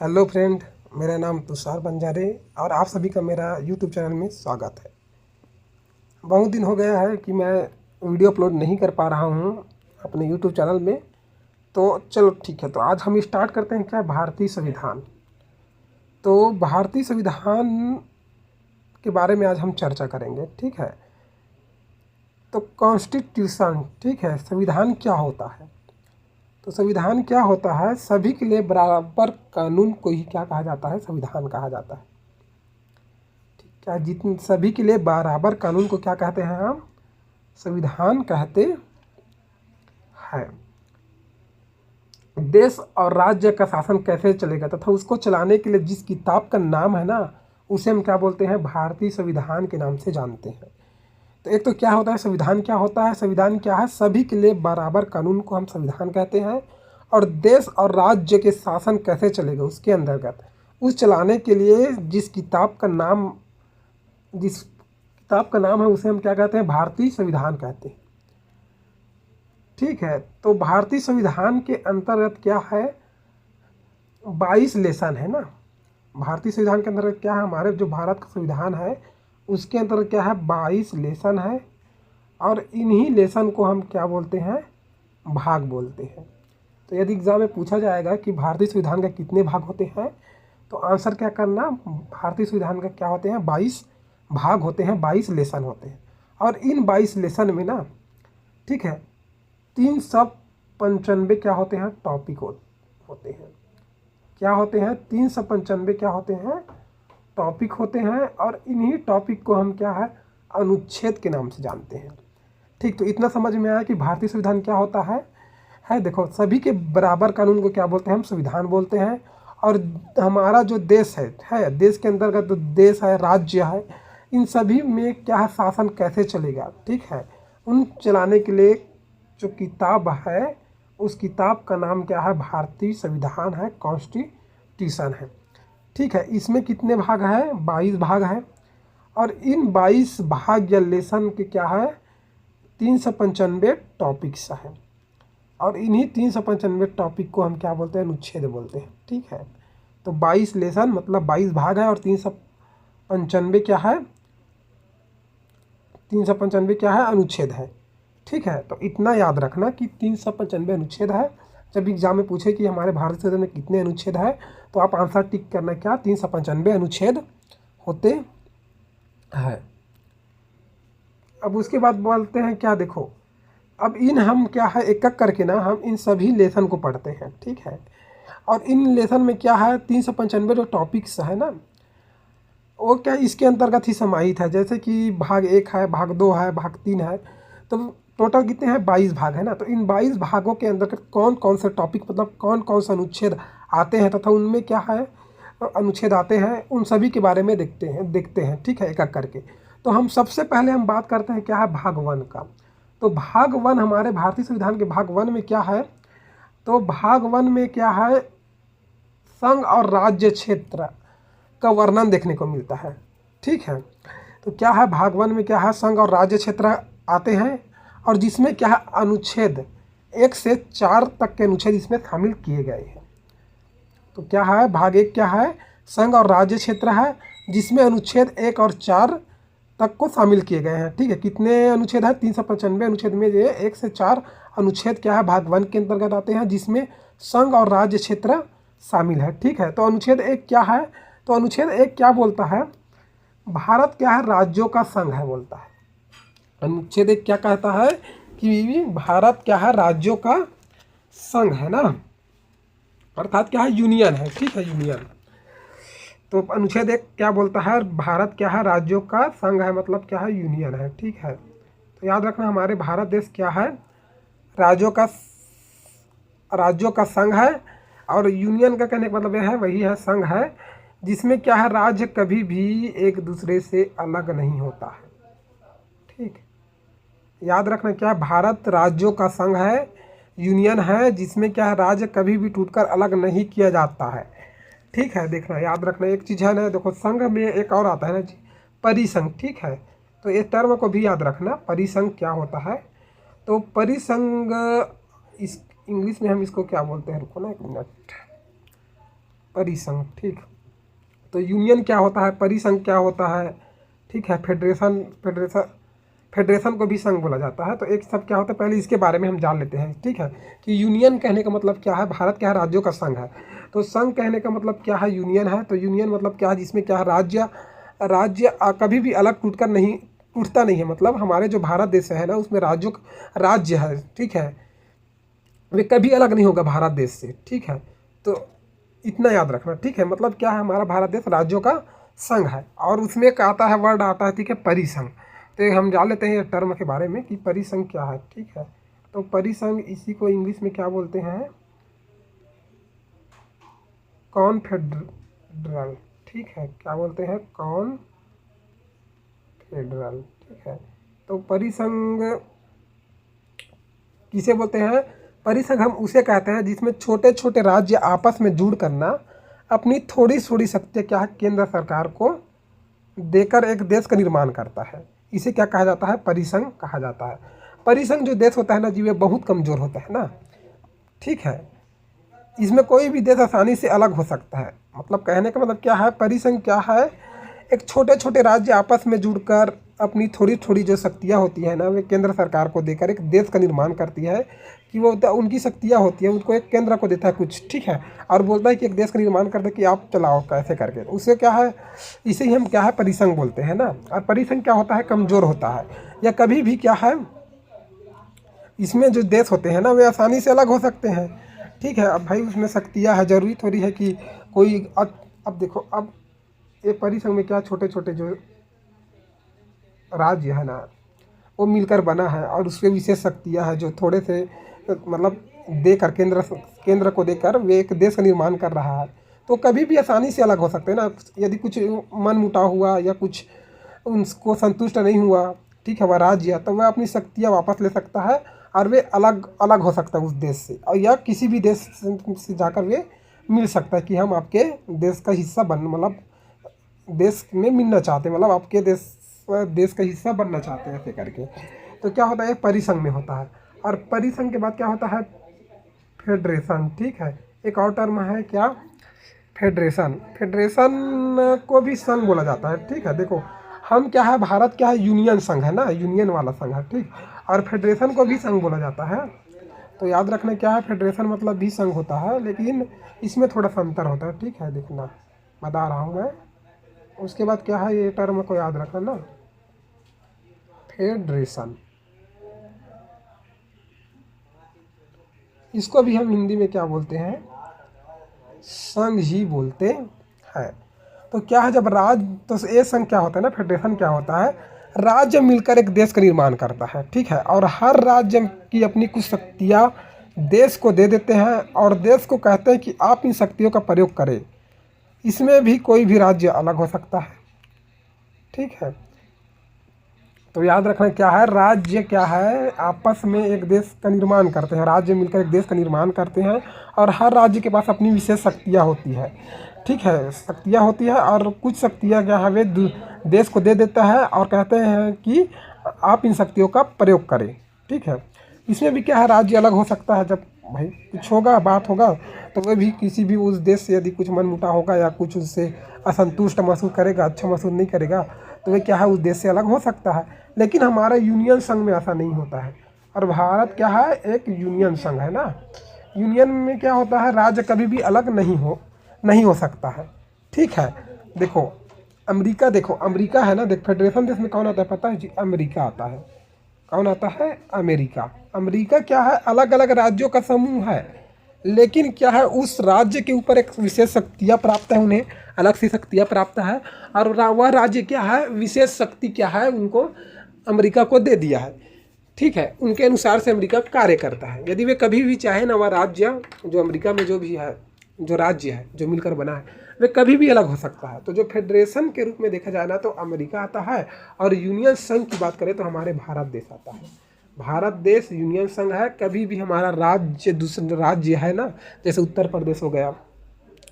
Hello friend, मेरा नाम तुषार बंजारे और आप सभी का मेरा यूट्यूब चैनल में स्वागत है। बहुत दिन हो गया है कि मैं वीडियो अपलोड नहीं कर पा रहा हूँ अपने यूट्यूब चैनल में। तो चलो ठीक है, तो आज हम स्टार्ट करते हैं क्या भारतीय संविधान। तो भारतीय संविधान के बारे में आज हम चर्चा करेंगे, ठीक है। तो कॉन्स्टिट्यूशन, ठीक है, संविधान क्या होता है। तो संविधान क्या होता है, सभी के लिए बराबर कानून को ही क्या कहा जाता है, संविधान कहा जाता है। क्या जितने सभी के लिए बराबर कानून को क्या कहते हैं हम, संविधान कहते हैं। देश और राज्य का शासन कैसे चलेगा तथा उसको चलाने के लिए जिस किताब का नाम है ना, उसे हम क्या बोलते हैं, भारतीय संविधान के नाम से जानते हैं। तो एक तो क्या होता है संविधान, क्या होता है संविधान, क्या है, सभी के लिए बराबर कानून को हम संविधान कहते हैं। और देश और राज्य के शासन कैसे चलेगा उसके अंतर्गत उस चलाने के लिए जिस किताब का नाम है उसे हम क्या कहते हैं, भारतीय संविधान कहते हैं, ठीक है। तो भारतीय संविधान के अंतर्गत क्या है, 22 लेसन है ना। भारतीय संविधान के अंतर्गत क्या है, हमारे जो भारत का संविधान है उसके अंतर्गत क्या है, 22 लेसन है। और इन्हीं लेसन को हम क्या बोलते हैं, भाग बोलते हैं। तो यदि एग्जाम में पूछा जाएगा कि भारतीय संविधान का कितने भाग होते हैं, तो आंसर क्या करना, भारतीय संविधान का क्या होते हैं, 22 भाग होते हैं, 22 लेसन होते हैं। और इन 22 लेसन में ना, ठीक है, 395 क्या होते हैं, टॉपिक होते हैं। क्या होते हैं, 395 क्या होते हैं, टॉपिक होते हैं। और इन्हीं टॉपिक को हम क्या है, अनुच्छेद के नाम से जानते हैं, ठीक। तो इतना समझ में आया कि भारतीय संविधान क्या होता है देखो, सभी के बराबर कानून को क्या बोलते हैं, हम संविधान बोलते हैं। और हमारा जो देश है देश के अंतर्गत जो देश है, राज्य है, इन सभी में क्या है, शासन कैसे चलेगा, ठीक है, उन चलाने के लिए जो किताब है उस किताब का नाम क्या है, भारतीय संविधान है, कॉन्स्टिट्यूशन है, ठीक है। इसमें कितने भाग हैं, 22 भाग हैं। और इन 22 भाग या लेसन के क्या है, 395 टॉपिक्स हैं। और इन्हीं 395 टॉपिक को हम क्या बोलते हैं, अनुच्छेद बोलते हैं, ठीक है। तो 22 लेसन मतलब 22 भाग है और 395 क्या है, 395 क्या है, अनुच्छेद है, ठीक है। तो इतना याद रखना कि 395 अनुच्छेद है। जब एग्जाम में पूछे कि हमारे भारत संविधान में कितने अनुच्छेद है, तो आप आंसर टिक करना क्या, 395 अनुच्छेद होते हैं। अब उसके बाद बोलते हैं क्या, देखो अब इन हम क्या है, एक एक करके ना हम इन सभी लेसन को पढ़ते हैं, ठीक है। और इन लेसन में क्या है, 395 जो टॉपिक्स है ना, वो क्या इसके अंतर्गत ही समाहित है। जैसे कि भाग 1 है, भाग 2 है, भाग 3 है, तो टोटल कितने हैं, 22 भाग है ना। तो इन 22 भागों के अंतर्गत कौन कौन से टॉपिक मतलब कौन कौन से अनुच्छेद आते हैं तथा उनमें क्या है, अनुच्छेद आते हैं, उन सभी के बारे में देखते हैं, ठीक है, एक एक करके। तो हम सबसे पहले हम बात करते हैं क्या है, भाग 1 का। तो भाग 1 हमारे भारतीय संविधान के भाग 1 में क्या है, तो भाग 1 में क्या है, संघ और राज्य क्षेत्र का वर्णन देखने को मिलता है, ठीक है। तो क्या है, भाग 1 में क्या है, संघ और राज्य क्षेत्र आते हैं। और जिसमें क्या है, अनुच्छेद 1 से 4 तक के अनुच्छेद इसमें शामिल किए गए हैं। तो क्या है, भाग 1 क्या है, संघ और राज्य क्षेत्र है, जिसमें अनुच्छेद 1 और 4 तक को शामिल किए गए हैं, ठीक है। कितने अनुच्छेद है, 395 अनुच्छेद में ये 1 से 4 अनुच्छेद क्या है, भाग 1 के अंतर्गत आते हैं, जिसमें संघ और राज्य क्षेत्र शामिल है, ठीक है। तो अनुच्छेद 1 क्या है, तो अनुच्छेद 1 क्या बोलता है, भारत क्या है, राज्यों का संघ है बोलता है। अनुच्छेद 1 क्या कहता है कि भारत क्या है, राज्यों का संघ है ना, अर्थात क्या है, यूनियन है, ठीक है, यूनियन। तो अनुच्छेद 1 क्या बोलता है, भारत क्या है, राज्यों का संघ है, मतलब क्या है, यूनियन है, ठीक है। तो याद रखना हमारे भारत देश क्या है, राज्यों का संघ है। और यूनियन का कहने का मतलब यह है, वही है, संघ है, जिसमें क्या है, राज्य कभी भी एक दूसरे से अलग नहीं होता है, ठीक। याद रखना क्या, भारत राज्यों का संघ है, यूनियन है, जिसमें क्या है, राज्य कभी भी टूटकर अलग नहीं किया जाता है, ठीक है। देखना याद रखना एक चीज़ है ना, देखो संघ में एक और आता है ना जी, परिसंघ, ठीक है। तो इस टर्म को भी याद रखना, परिसंघ क्या होता है। तो परिसंघ इस इंग्लिश में हम इसको क्या बोलते हैं, रुको ना एक मिनट, परिसंघ, ठीक। तो यूनियन क्या होता है, परिसंघ क्या होता है, ठीक है। फेडरेशन, फेडरेशन को भी संघ बोला जाता है। तो एक सब क्या होता है, पहले इसके बारे में हम जान लेते हैं, ठीक है। कि यूनियन कहने का मतलब क्या है, भारत क्या है, राज्यों का संघ है। तो संघ कहने का मतलब क्या है, यूनियन है। तो यूनियन मतलब क्या है, जिसमें क्या है, राज्य कभी भी अलग टूटता नहीं है। मतलब हमारे जो भारत देश है ना, उसमें राज्य है, ठीक है, वे कभी अलग नहीं होगा भारत देश से, ठीक है। तो इतना याद रखना, ठीक है। मतलब क्या है, हमारा भारत देश राज्यों का संघ है। और उसमें एक आता है, वर्ड आता है, ठीक है, परिसंघ। तो ये हम जान लेते हैं ये टर्म के बारे में कि परिसंघ क्या है, ठीक है। तो परिसंघ, इसी को इंग्लिश में क्या बोलते हैं, कॉन्फेडरल, ठीक है, क्या बोलते हैं, कॉन्फेडरल, ठीक है। तो परिसंघ किसे बोलते हैं, परिसंघ हम उसे कहते हैं जिसमें छोटे छोटे राज्य आपस में जुड़ करना अपनी थोड़ी थोड़ी शक्ति क्या है, केंद्र सरकार को देकर एक देश का निर्माण करता है। इसे क्या कहा जाता है, परिसंघ कहा जाता है। परिसंघ जो देश होता है ना जी, वे बहुत कमज़ोर होता है ना, ठीक है। इसमें कोई भी देश आसानी से अलग हो सकता है। मतलब कहने का मतलब क्या है, परिसंघ क्या है, एक छोटे छोटे राज्य आपस में जुड़कर अपनी थोड़ी थोड़ी जो शक्तियाँ होती है ना, वे केंद्र सरकार को देकर एक देश का निर्माण करती है। कि वो उनकी शक्तियाँ होती हैं, उनको एक केंद्र को देता है कुछ, ठीक है, और बोलता है कि एक देश का निर्माण करता है कि आप चलाओ कैसे करके। उससे क्या है, इसे ही हम क्या है, परिसंघ बोलते हैं ना। और परिसंघ क्या होता है, कमज़ोर होता है, या कभी भी क्या है, इसमें जो देश होते हैं ना, वे आसानी से अलग हो सकते हैं, ठीक है। अब भाई उसमें शक्तियाँ है, ज़रूरी थोड़ी है कि कोई अब देखो, अब ये परिसंघ में क्या, छोटे छोटे जो राज्य है ना, वो मिलकर बना है, और उसके विशेष शक्तियाँ है जो थोड़े से मतलब देकर केंद्र को देकर वे एक देश का निर्माण कर रहा है। तो कभी भी आसानी से अलग हो सकते हैं ना। यदि कुछ मन मुटाव हुआ या कुछ उनको संतुष्ट नहीं हुआ, ठीक है, वह राज्य, तो वह अपनी शक्तियाँ वापस ले सकता है और वे अलग अलग हो सकता है उस देश से, और या किसी भी देश से जाकर वे मिल सकता है कि हम आपके देश का हिस्सा मतलब देश में मिलना चाहते हैं, मतलब आपके देश का हिस्सा बनना चाहते हैं, ऐसे करके। तो क्या होता है, परिसंघ में होता है। और परिसंघ के बाद क्या होता है, फेडरेशन, ठीक है। एक और टर्म है क्या, फेडरेशन। फेडरेशन को भी संघ बोला जाता है, ठीक है। देखो हम क्या है, भारत क्या है, यूनियन संघ है ना, यूनियन वाला संघ है, ठीक। और फेडरेशन को भी संघ बोला जाता है। तो याद रखना क्या है, फेडरेशन मतलब भी संघ होता है, लेकिन इसमें थोड़ा सा अंतर होता है, ठीक है, देखना बता रहा हूँ मैं। उसके बाद क्या है, ये टर्म को याद रखना ना, फेडरेशन, इसको भी हम हिंदी में क्या बोलते हैं, संघ ही बोलते हैं। तो क्या है, जब तो ये संघ क्या होता है ना, फेडरेशन क्या होता है, राज्य मिलकर एक देश का निर्माण करता है, ठीक है। और हर राज्य की अपनी कुछ शक्तियाँ देश को दे देते हैं, और देश को कहते हैं कि आप इन शक्तियों का प्रयोग करें। इसमें भी कोई भी राज्य अलग हो सकता है, ठीक है। तो याद रखना क्या है, राज्य क्या है, आपस में एक देश का निर्माण करते हैं, राज्य मिलकर एक देश का निर्माण करते हैं, और हर राज्य के पास अपनी विशेष शक्तियाँ होती है, ठीक है, शक्तियाँ होती है। और कुछ शक्तियाँ क्या है, वे देश को दे देता है और कहते हैं कि आप इन शक्तियों का प्रयोग करें, ठीक है। इसमें भी क्या है, राज्य अलग हो सकता है। जब भाई कुछ होगा, बात होगा, तो वह भी किसी भी उस देश से यदि कुछ मनमुटा होगा या कुछ उससे असंतुष्ट महसूस करेगा, अच्छा महसूस नहीं करेगा, तो वह क्या है, उस देश से अलग हो सकता है। लेकिन हमारा यूनियन संघ में ऐसा नहीं होता है। और भारत क्या है, एक यूनियन संघ है ना। यूनियन में क्या होता है, राज्य कभी भी अलग नहीं हो सकता है, ठीक है। देखो अमेरिका, देखो अमेरिका है ना, देख फेडरेशन देश में कौन आता है पता है जी, अमेरिका आता है। कौन आता है, अमेरिका। अमेरिका क्या है, अलग अलग राज्यों का समूह है, लेकिन क्या है, उस राज्य के ऊपर एक विशेष शक्तियाँ प्राप्त है, उन्हें अलग सी शक्तियाँ प्राप्त है। और वह राज्य क्या है, विशेष शक्ति क्या है, उनको अमेरिका को दे दिया है, ठीक है। उनके अनुसार से अमेरिका कार्य करता है। यदि वे कभी भी चाहे ना, वह राज्य जो अमेरिका में जो भी है, जो राज्य है जो मिलकर बना है, वे कभी भी अलग हो सकता है। तो जो फेडरेशन के रूप में देखा जाए ना, तो अमेरिका आता है। और यूनियन संघ की बात करें तो हमारे भारत देश आता है। भारत देश यूनियन संघ है। कभी भी हमारा राज्य दूसरे राज्य है ना, जैसे उत्तर प्रदेश हो गया,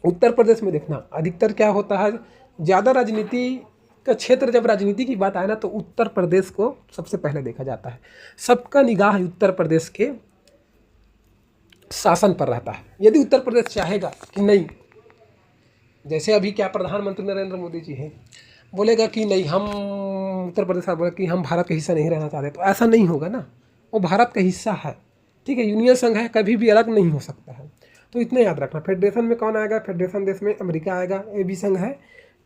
उत्तर प्रदेश में देखना अधिकतर क्या होता है, ज़्यादा राजनीति का क्षेत्र, जब राजनीति की बात आए ना, तो उत्तर प्रदेश को सबसे पहले देखा जाता है। सबका निगाह उत्तर प्रदेश के शासन पर रहता है। यदि उत्तर प्रदेश चाहेगा कि नहीं, जैसे अभी क्या प्रधानमंत्री नरेंद्र मोदी जी हैं, बोलेगा कि नहीं हम उत्तर प्रदेश का बोले कि हम भारत का हिस्सा नहीं रहना चाहते, तो ऐसा नहीं होगा ना, वो भारत का हिस्सा है, ठीक है। यूनियन संघ है, कभी भी अलग नहीं हो सकता है, तो इतना याद रखना। फेडरेशन में कौन आएगा, फेडरेशन देश में अमेरिका आएगा, ये भी संघ है,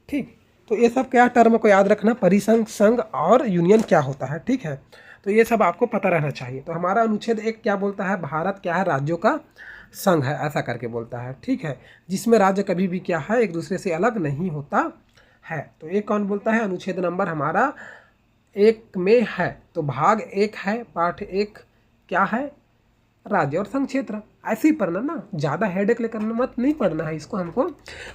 ठीक। तो ये सब क्या टर्म को याद रखना, परिसंघ, संघ और यूनियन क्या होता है, ठीक है। तो ये सब आपको पता रहना चाहिए। तो हमारा अनुच्छेद 1 क्या बोलता है, भारत क्या है, राज्यों का संघ है, ऐसा करके बोलता है, ठीक है, जिसमें राज्य कभी भी क्या है, एक दूसरे से अलग नहीं होता है। तो ये कौन बोलता है, अनुच्छेद नंबर हमारा 1 में है। तो भाग 1 है, पाठ 1 क्या है, राज्य और संघ क्षेत्र। ऐसे ही पढ़ना ना, ज़्यादा हेडेक लेकर मत नहीं पढ़ना है इसको, हमको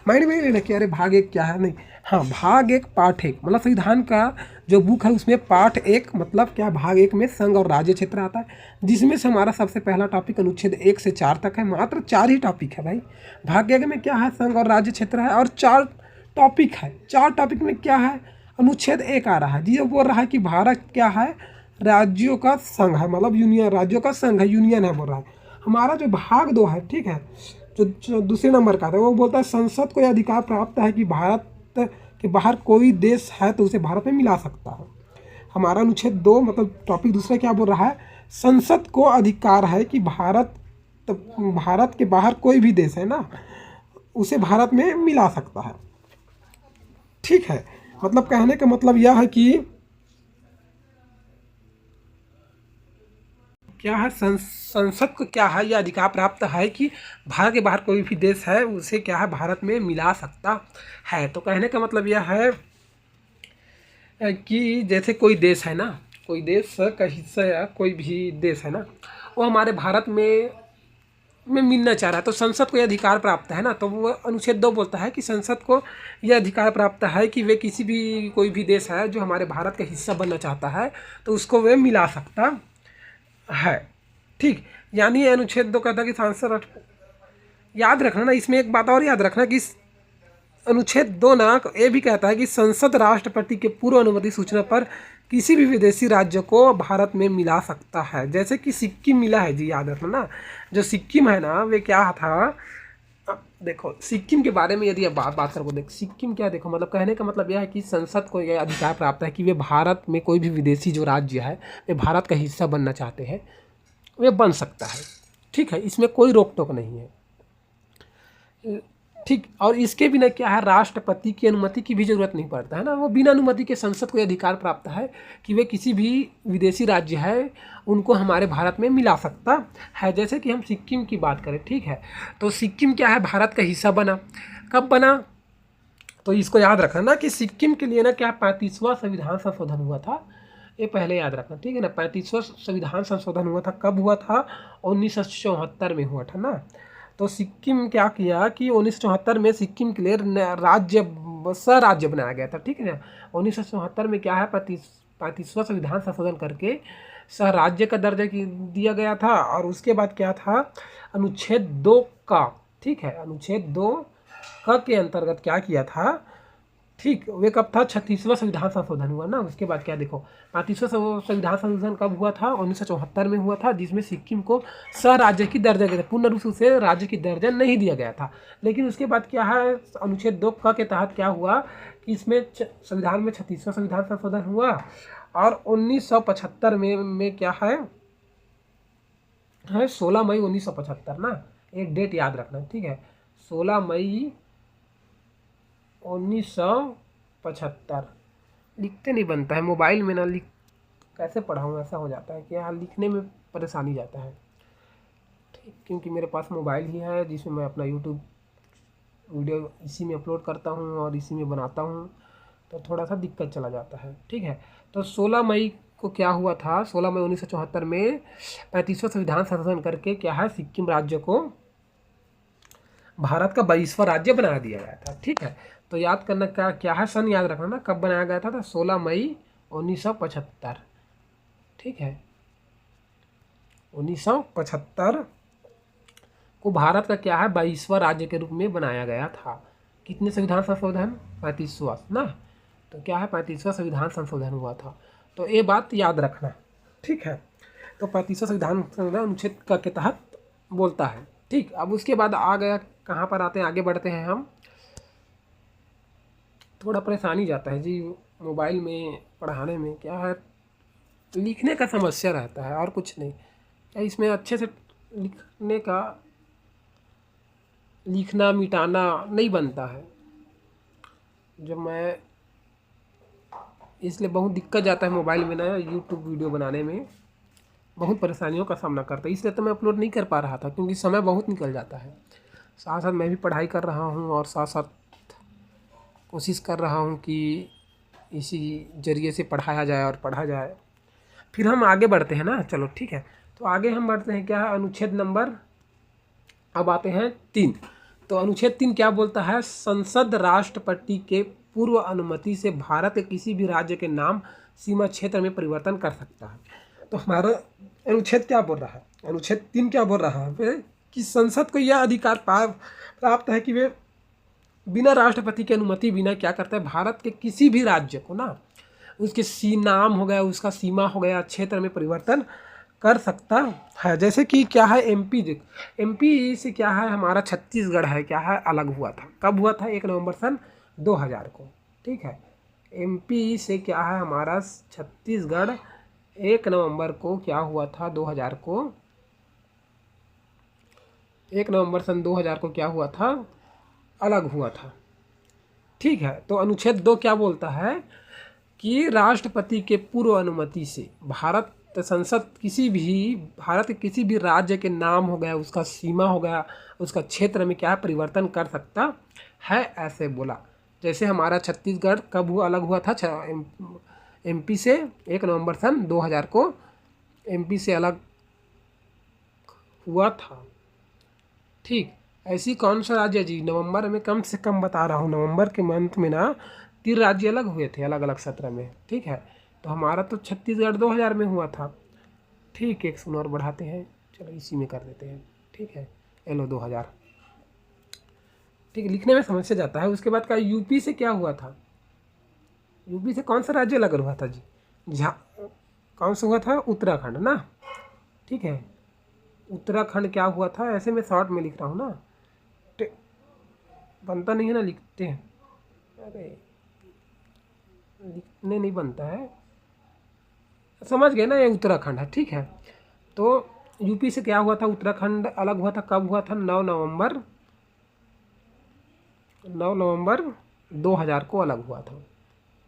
माइंड में ही लेना कि अरे भाग 1 क्या है, नहीं। हाँ, भाग 1 पाठ 1 मतलब संविधान का जो बुक है उसमें पाठ 1 मतलब क्या, भाग 1 में संघ और राज्य क्षेत्र आता है, जिसमें से हमारा सबसे पहला टॉपिक अनुच्छेद 1 से 4 तक है। मात्र 4 ही टॉपिक है भाई। भाग 1 में क्या है, संघ और राज्य क्षेत्र है, और 4 टॉपिक है। 4 टॉपिक में क्या है, अनुच्छेद 1 आ रहा है जी, बोल रहा है कि भारत क्या है, राज्यों का संघ है, मतलब यूनियन, राज्यों का संघ है, यूनियन है बोल रहा है। हमारा जो भाग 2 है, ठीक है, जो दूसरे नंबर का था, वो बोलता है संसद को यह अधिकार प्राप्त है कि भारत के बाहर कोई देश है तो उसे भारत में मिला सकता है। हमारा अनुच्छेद 2 मतलब टॉपिक दूसरा क्या बोल रहा है, संसद को अधिकार है कि भारत के बाहर कोई भी देश है ना, उसे भारत में मिला सकता है, ठीक है। मतलब कहने का मतलब यह है कि क्या है, संसद को क्या है, यह अधिकार प्राप्त है कि भारत के बाहर कोई भी देश है उसे क्या है, भारत में मिला सकता है। तो कहने का मतलब यह है कि जैसे कोई देश है ना, कोई देश का हिस्सा या कोई भी देश है ना, वो हमारे भारत में मिलना चाह रहा है, तो संसद को यह अधिकार प्राप्त है ना। तो वो अनुच्छेद 2 बोलता है कि संसद को यह अधिकार प्राप्त है कि वे किसी भी कोई भी देश है जो हमारे भारत का हिस्सा बनना चाहता है तो उसको वे मिला सकता है, ठीक। यानी अनुच्छेद 2 कहता है कि सांसद, याद रखना ना, इसमें एक बात और याद रखना कि अनुच्छेद 2 ना ये भी कहता है कि संसद राष्ट्रपति के पूर्व अनुमति सूचना पर किसी भी विदेशी राज्य को भारत में मिला सकता है। जैसे कि सिक्किम मिला है जी, याद रखना ना, जो सिक्किम है ना, वे क्या था, देखो सिक्किम के बारे में यदि आप बात करो, देख सिक्किम क्या, देखो मतलब कहने का मतलब यह है कि संसद को यह अधिकार प्राप्त है कि वे भारत में कोई भी विदेशी जो राज्य है वे भारत का हिस्सा बनना चाहते हैं, वे बन सकता है, ठीक है, इसमें कोई रोक टोक नहीं है, ठीक। और इसके बिना क्या है, राष्ट्रपति की अनुमति की भी जरूरत नहीं पड़ता है ना, वो बिना अनुमति के संसद को अधिकार प्राप्त है कि वे किसी भी विदेशी राज्य है उनको हमारे भारत में मिला सकता है। जैसे कि हम सिक्किम की बात करें, ठीक है, तो सिक्किम क्या है, भारत का हिस्सा बना, कब बना, तो इसको याद रखना ना कि सिक्किम के लिए ना क्या 35वां संविधान संशोधन हुआ था, ये पहले याद रखना, ठीक है ना। 35वां संविधान संशोधन हुआ था, कब हुआ था, 1974 में हुआ था ना। तो सिक्किम क्या किया कि 1974 में सिक्किम के लिए राज्य राज्य बनाया गया था, ठीक है ना। 1974 में क्या है, 35वां संविधान संशोधन करके सह राज्य का दर्जा दिया गया था। और उसके बाद क्या था, अनुच्छेद 2 का, ठीक है, अनुच्छेद 2 का के अंतर्गत क्या किया था, ठीक, वे कब था, 36वां संविधान संशोधन हुआ ना। उसके बाद क्या, देखो 35वां संविधान संशोधन कब हुआ था, 1974 में हुआ था, जिसमें सिक्किम को सह राज्य की दर्जा दिया था, पूर्ण रूप से उसे राज्य की दर्जा नहीं दिया गया था। लेकिन उसके बाद क्या है, अनुच्छेद 2 के तहत क्या हुआ कि इसमें संविधान में 36वां संविधान संशोधन हुआ, और 1975 में क्या है 16 मई 1975 ना, एक डेट याद रखना, ठीक है, 16 मई 1975। लिखते नहीं बनता है मोबाइल में ना, लिख कैसे पढ़ाऊँ, ऐसा हो जाता है कि यहाँ लिखने में परेशानी जाता है, ठीक, क्योंकि मेरे पास मोबाइल ही है जिसमें मैं अपना यूट्यूब वीडियो इसी में अपलोड करता हूँ और इसी में बनाता हूँ, तो थोड़ा सा दिक्कत चला जाता है, ठीक है। तो 16 मई को क्या हुआ था, 16 मई 1974 में 35वां संविधान संशोधन करके क्या है, सिक्किम राज्य को भारत का 22वां राज्य बना दिया गया था, ठीक है। तो याद करना क्या है, सन याद रखना ना, कब बनाया गया था, 16 मई 1975, ठीक है, 1975 को भारत का क्या है, 22वां राज्य के रूप में बनाया गया था। कितने संविधान संशोधन, 35वां ना, तो क्या है, 35वां संविधान संशोधन हुआ था। तो ये बात याद रखना, ठीक है। तो 35वां संविधान संशोधन अनुच्छेद के तहत बोलता है, ठीक। अब उसके बाद आ गया, कहाँ पर आते हैं, आगे बढ़ते हैं हम, थोड़ा परेशानी जाता है जी मोबाइल में पढ़ाने में। क्या है, लिखने का समस्या रहता है और कुछ नहीं। क्या इसमें अच्छे से लिखने का लिखना मिटाना नहीं बनता है। जब मैं इसलिए बहुत दिक्कत जाता है मोबाइल में ना, यूट्यूब वीडियो बनाने में बहुत परेशानियों का सामना करता है। इसलिए तो मैं अपलोड नहीं कर पा रहा था, क्योंकि समय बहुत निकल जाता है। साथ साथ मैं भी पढ़ाई कर रहा हूँ और साथ साथ कोशिश कर रहा हूँ कि इसी जरिए से पढ़ाया जाए और पढ़ा जाए। फिर हम आगे बढ़ते हैं ना, चलो ठीक है। तो आगे हम बढ़ते हैं, क्या है, अनुच्छेद नंबर, अब आते हैं 3। तो अनुच्छेद 3 क्या बोलता है, संसद राष्ट्रपति के पूर्व अनुमति से भारत के किसी भी राज्य के नाम सीमा क्षेत्र में परिवर्तन कर सकता है। तो हमारा अनुच्छेद क्या बोल रहा है, अनुच्छेद 3 क्या बोल रहा है कि संसद को यह अधिकार प्राप्त है कि वे बिना राष्ट्रपति की अनुमति बिना क्या करता है, भारत के किसी भी राज्य को ना उसके नाम हो गया, उसका सीमा हो गया, क्षेत्र में परिवर्तन कर सकता है। जैसे कि क्या है, एमपी से क्या है, हमारा छत्तीसगढ़ है, क्या है, अलग हुआ था। कब हुआ था, 1 नवंबर सन 2000 को। ठीक है, एमपी से क्या है, हमारा छत्तीसगढ़ 1 नवंबर को क्या हुआ था, 2000 को, 1 नवंबर सन 2000 को क्या हुआ था, अलग हुआ था। ठीक है, तो अनुच्छेद 2 क्या बोलता है कि राष्ट्रपति के पूर्व अनुमति से भारत संसद भारत के किसी भी राज्य के नाम हो गया, उसका सीमा हो गया, उसका क्षेत्र में क्या परिवर्तन कर सकता है, ऐसे बोला। जैसे हमारा छत्तीसगढ़ कब हुआ, अलग हुआ था, एमपी से 1 नवंबर सन 2000 को एमपी से अलग हुआ था। ठीक, ऐसी कौन सा राज्य जी, नवंबर में कम से कम बता रहा हूँ, नवंबर के मंथ में ना 3 राज्य अलग हुए थे, अलग अलग सत्र में। ठीक है, तो हमारा तो छत्तीसगढ़ 2000 में हुआ था। ठीक है, 1 सुन और बढ़ाते हैं, चलो इसी में कर देते हैं। ठीक है, एलो 2000। ठीक है, लिखने में समस्या जाता है। उसके बाद का यूपी से क्या हुआ था, यूपी से कौन सा राज्य अलग हुआ था जी, कौन सा हुआ था, उत्तराखंड ना। ठीक है, उत्तराखंड क्या हुआ था, ऐसे मैं शॉर्ट में लिख रहा हूँ ना, बनता नहीं है ना, लिखते हैं, अरे लिखने नहीं बनता है, समझ गए ना, ये उत्तराखंड है। ठीक है, तो यूपी से क्या हुआ था, उत्तराखंड अलग हुआ था। कब हुआ था, 9 नवंबर 2000 को अलग हुआ था।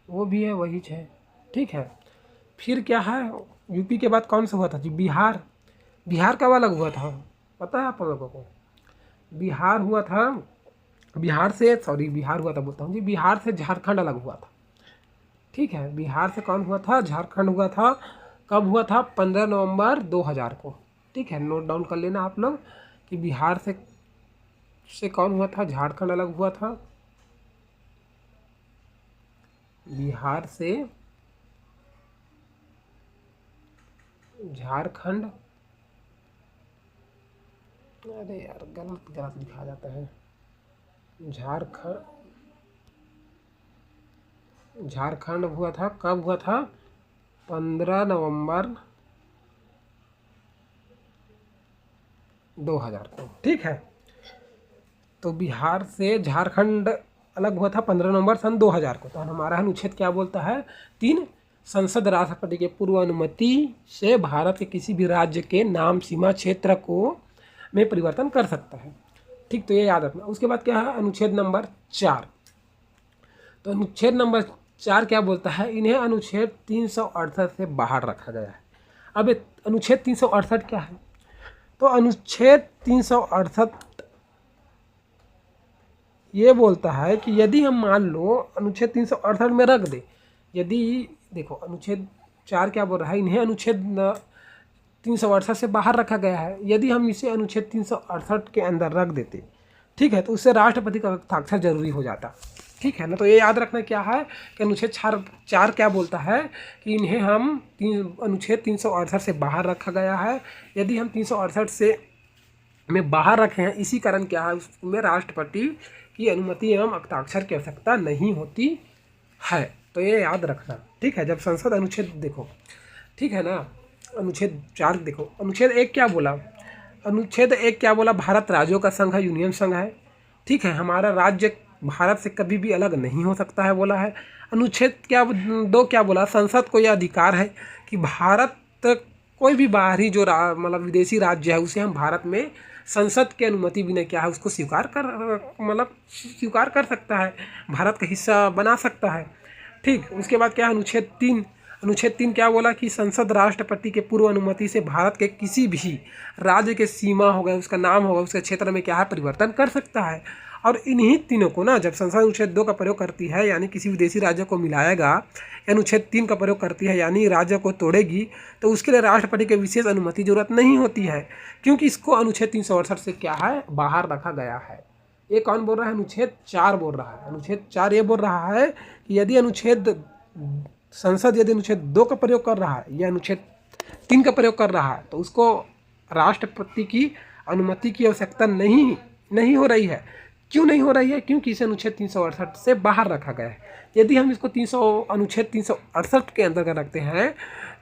वो भी है, वही है। ठीक है, फिर क्या है, यूपी के बाद कौन सा हुआ था जी, बिहार कब अलग हुआ था, पता है आप लोगों को, बिहार हुआ था, बिहार हुआ था बोलता हूँ जी, बिहार से झारखंड अलग हुआ था। ठीक है, बिहार से कौन हुआ था, झारखंड हुआ था। कब हुआ था, 15 नवंबर 2000 को। ठीक है, नोट डाउन कर लेना आप लोग कि बिहार से कौन हुआ था, झारखंड अलग हुआ था। बिहार से झारखंड, अरे यार गलत लिखा जाता है, झारखंड हुआ था। कब हुआ था, 15 नवंबर 2000 को। ठीक है, तो बिहार से झारखंड अलग हुआ था 15 नवंबर सन 2000 को। तो हमारा अनुच्छेद क्या बोलता है, 3, संसद राष्ट्रपति के पूर्व अनुमति से भारत के किसी भी राज्य के नाम सीमा क्षेत्र को में परिवर्तन कर सकता है। ठीक, तो ये याद रखना। उसके बाद क्या है, अनुच्छेद नंबर 4। तो अनुच्छेद नंबर 4 क्या बोलता है, इन्हें अनुच्छेद 368 से बाहर रखा गया है। अब अनुच्छेद 368 क्या है, तो अनुच्छेद 368 ये बोलता है कि यदि हम मान लो अनुच्छेद 368 में रख दे, यदि देखो अनुच्छेद 4 क्या बोल रहा है, इन्हें अनुच्छेद 368 से बाहर रखा गया है। यदि हम इसे अनुच्छेद 368 के अंदर रख देते, ठीक है, तो उससे राष्ट्रपति का हस्ताक्षर जरूरी हो जाता। ठीक है ना, तो ये याद रखना क्या है कि अनुच्छेद 4 क्या बोलता है कि इन्हें हम अनुच्छेद 368 से बाहर रखा गया है। यदि हम 368 से में बाहर रखे हैं, इसी कारण क्या है, उसमें राष्ट्रपति की अनुमति एवं हस्ताक्षर की आवश्यकता नहीं होती है। तो ये याद रखना। ठीक है, जब संसद अनुच्छेद देखो, ठीक है ना, अनुच्छेद 4 देखो, अनुच्छेद 1 क्या बोला, अनुच्छेद 1 क्या बोला, भारत राज्यों का संघ है, यूनियन संघ है। ठीक है, हमारा राज्य भारत से कभी भी अलग नहीं हो सकता है बोला है। अनुच्छेद क्या 2 क्या बोला, संसद को यह अधिकार है कि भारत कोई भी बाहरी जो मतलब विदेशी राज्य है उसे हम भारत में संसद की अनुमति बिना क्या है उसको स्वीकार कर सकता है, भारत का हिस्सा बना सकता है। ठीक, उसके बाद क्या है अनुच्छेद 3 क्या बोला कि संसद राष्ट्रपति के पूर्व अनुमति से भारत के किसी भी राज्य के सीमा हो गए, उसका नाम होगा, उसके क्षेत्र में क्या है परिवर्तन कर सकता है। और इन्हीं तीनों को ना जब संसद अनुच्छेद 2 का प्रयोग करती है यानी किसी विदेशी राज्य को मिलाएगा, या अनुच्छेद 3 का प्रयोग करती है यानी राज्य को तोड़ेगी, तो उसके लिए राष्ट्रपति के विशेष अनुमति जरूरत नहीं होती है, क्योंकि इसको अनुच्छेद 368 से क्या है बाहर रखा गया है। ये कौन बोल रहा है? अनुच्छेद 4 बोल रहा है। अनुच्छेद 4 ये बोल रहा है कि यदि संसद अनुच्छेद 2 का प्रयोग कर रहा है या अनुच्छेद 3 का प्रयोग कर रहा है तो उसको राष्ट्रपति की अनुमति की आवश्यकता नहीं हो रही है। क्यों नहीं हो रही है? क्योंकि इसे अनुच्छेद 368 से बाहर रखा गया है। यदि हम इसको अनुच्छेद 368 के अंतर्गत रखते हैं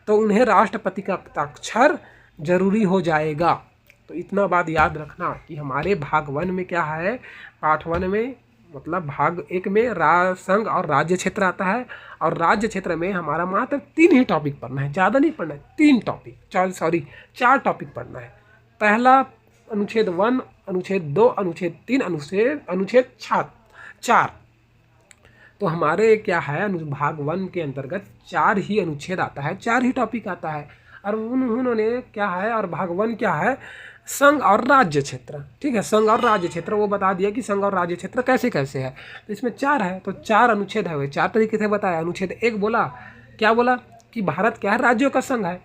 तो उन्हें राष्ट्रपति का हस्ताक्षर जरूरी हो जाएगा। तो इतना बात याद रखना कि हमारे भाग 1 में क्या है, पार्ट 1 में मतलब भाग 1 में संघ और राज्य क्षेत्र आता है, और राज्य क्षेत्र में हमारा मात्र 3 ही टॉपिक पढ़ना है, ज़्यादा नहीं पढ़ना है, 4 टॉपिक पढ़ना है। पहला अनुच्छेद 1, अनुच्छेद 2, अनुच्छेद 3, अनुच्छेद 4। तो हमारे क्या है भाग 1 के अंतर्गत 4 ही अनुच्छेद आता है, 4 ही टॉपिक आता है। और उन्होंने क्या है, और भाग 1 क्या है, संघ और राज्य क्षेत्र। ठीक है, संघ और राज्य क्षेत्र वो बता दिया कि संघ और राज्य क्षेत्र कैसे कैसे है। तो इसमें 4 है, तो 4 अनुच्छेद है, वे 4 तरीके से बताया। अनुच्छेद 1 बोला, क्या बोला कि भारत क्या है, राज्यों का संघ है।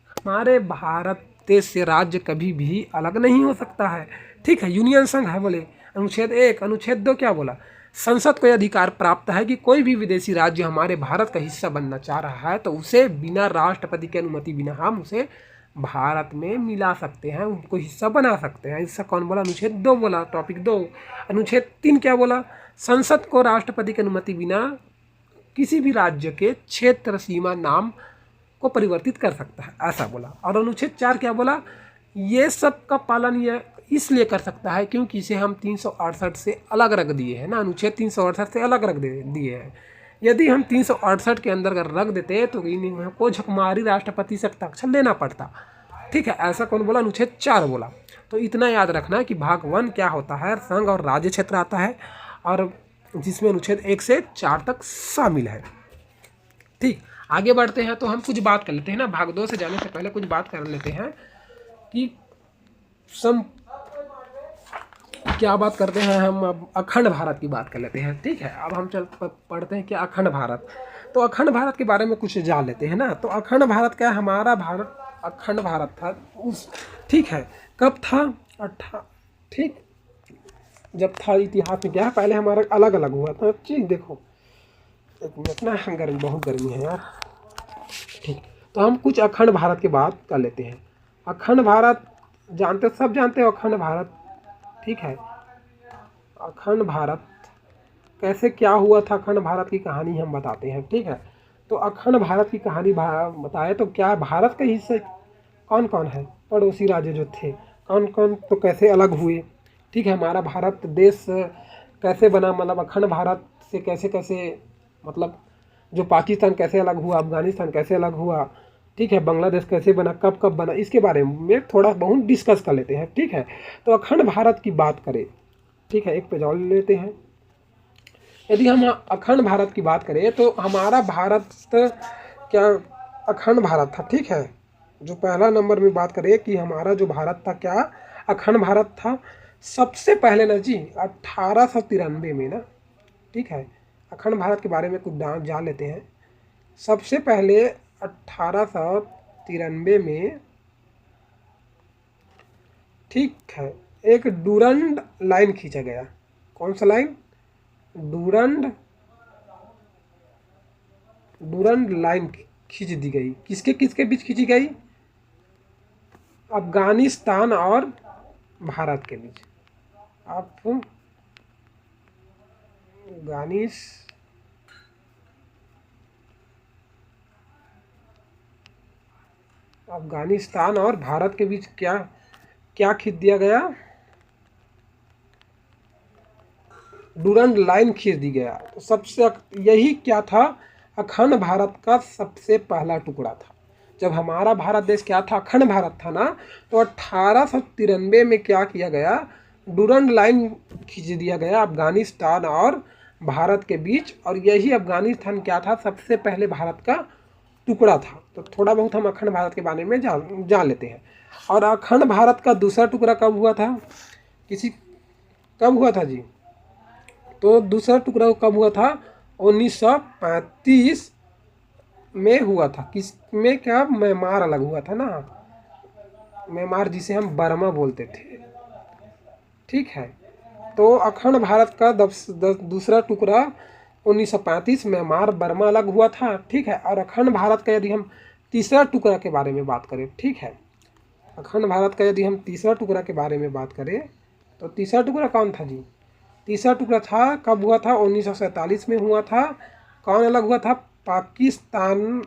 हमारे भारत देश से राज्य कभी भी अलग नहीं हो सकता है। ठीक है, यूनियन संघ है बोले अनुच्छेद 1। अनुच्छेद 2 क्या बोला, संसद को यह अधिकार प्राप्त है कि कोई भी विदेशी राज्य हमारे भारत का हिस्सा बनना चाह रहा है तो उसे बिना राष्ट्रपति की अनुमति बिना हम उसे भारत में मिला सकते हैं, उनको हिस्सा बना सकते हैं। इसका कौन बोला? अनुच्छेद 2 बोला, टॉपिक 2। अनुच्छेद 3 क्या बोला, संसद को राष्ट्रपति की अनुमति बिना किसी भी राज्य के क्षेत्र सीमा नाम को परिवर्तित कर सकता है, ऐसा बोला। और अनुच्छेद 4 क्या बोला, ये सब का पालन ये इसलिए कर सकता है क्योंकि इसे हम 368 से अलग रख दिए हैं ना, अनुच्छेद 368 से अलग रख दिए हैं। यदि हम 368 के अंदर अगर रख देते तो हमको झकमारी राष्ट्रपति से हस्ताक्षर लेना पड़ता। ठीक है, ऐसा कौन बोला? अनुच्छेद 4 बोला। तो इतना याद रखना कि भाग 1 क्या होता है, संघ और राज्य क्षेत्र आता है, और जिसमें अनुच्छेद 1 से 4 तक शामिल है। ठीक, आगे बढ़ते हैं तो हम कुछ बात कर लेते हैं ना, भाग 2 से जाने से पहले कुछ बात कर लेते हैं कि क्या बात करते हैं हम, अब अखंड भारत की बात कर लेते हैं। ठीक है, अब हम पढ़ते हैं कि अखंड भारत। तो अखंड भारत के बारे में कुछ जान लेते हैं ना। तो अखंड भारत क्या है, हमारा भारत अखंड भारत था ठीक है, कब था? ठीक, जब था इतिहास में क्या है, पहले हमारा अलग अलग हुआ था। ठीक, देखो एक मिनट ना, बहुत गर्मी है यार। ठीक, तो हम कुछ अखंड भारत की बात कर लेते हैं। अखंड भारत सब जानते हो अखंड भारत। ठीक है, अखंड भारत कैसे क्या हुआ था, अखंड भारत की कहानी हम बताते हैं। ठीक है, तो अखंड भारत की कहानी बताए तो क्या भारत के हिस्से कौन कौन है, पड़ोसी राज्य जो थे कौन कौन, तो कैसे अलग हुए। ठीक है, हमारा भारत देश कैसे बना, मतलब अखंड भारत से कैसे कैसे, मतलब जो पाकिस्तान कैसे अलग हुआ, अफगानिस्तान कैसे अलग हुआ। ठीक है, बांग्लादेश कैसे बना, कब कब बना, इसके बारे में थोड़ा बहुत डिस्कस कर लेते हैं। ठीक है, तो अखंड भारत की बात करें, ठीक है, एक पेज और लेते हैं। यदि हम अखंड भारत की बात करें तो हमारा भारत क्या अखंड भारत था। ठीक है, जो पहला नंबर में बात करें कि हमारा जो भारत था क्या अखंड भारत था। सबसे पहले ना जी 1893 में ना, ठीक है, अखंड भारत के बारे में कुछ जान लेते हैं। सबसे पहले 1893 में, ठीक है, एक डूरंड लाइन खींचा गया। कौन सा लाइन? डूरंड लाइन खींच दी गई। किसके किसके बीच खींची गई? अफगानिस्तान और भारत के बीच। अफगानिस्तान और भारत के बीच क्या खींच दिया गया? डूरंड लाइन खींच दी गया। तो सबसे यही क्या था, अखंड भारत का सबसे पहला टुकड़ा था। जब हमारा भारत देश क्या था, अखंड भारत था ना, तो 1893 में क्या किया गया, डूरंड लाइन खींच दिया गया अफगानिस्तान और भारत के बीच। और यही अफगानिस्तान क्या था, सबसे पहले भारत का टुकड़ा था। तो थोड़ा बहुत हम अखंड भारत के बारे में जान लेते हैं। और अखंड भारत का दूसरा टुकड़ा कब हुआ था, कब हुआ था जी? तो दूसरा टुकड़ा कब हुआ था, 1935 में हुआ था। किस में, क्या म्यांमार अलग हुआ था ना, म्यांमार जिसे हम बर्मा बोलते थे, ठीक है। तो अखंड भारत का दूसरा टुकड़ा 1935 म्यांमार बर्मा अलग हुआ था, ठीक है। और अखंड भारत का यदि हम तीसरा टुकड़ा के बारे में बात करें, ठीक है, अखंड भारत का यदि हम तीसरा टुकड़ा के बारे में बात करें, तो तीसरा टुकड़ा कौन था जी? तीसरा टुकड़ा था, कब हुआ था, 1947 में हुआ था। कौन अलग हुआ था? पाकिस्तान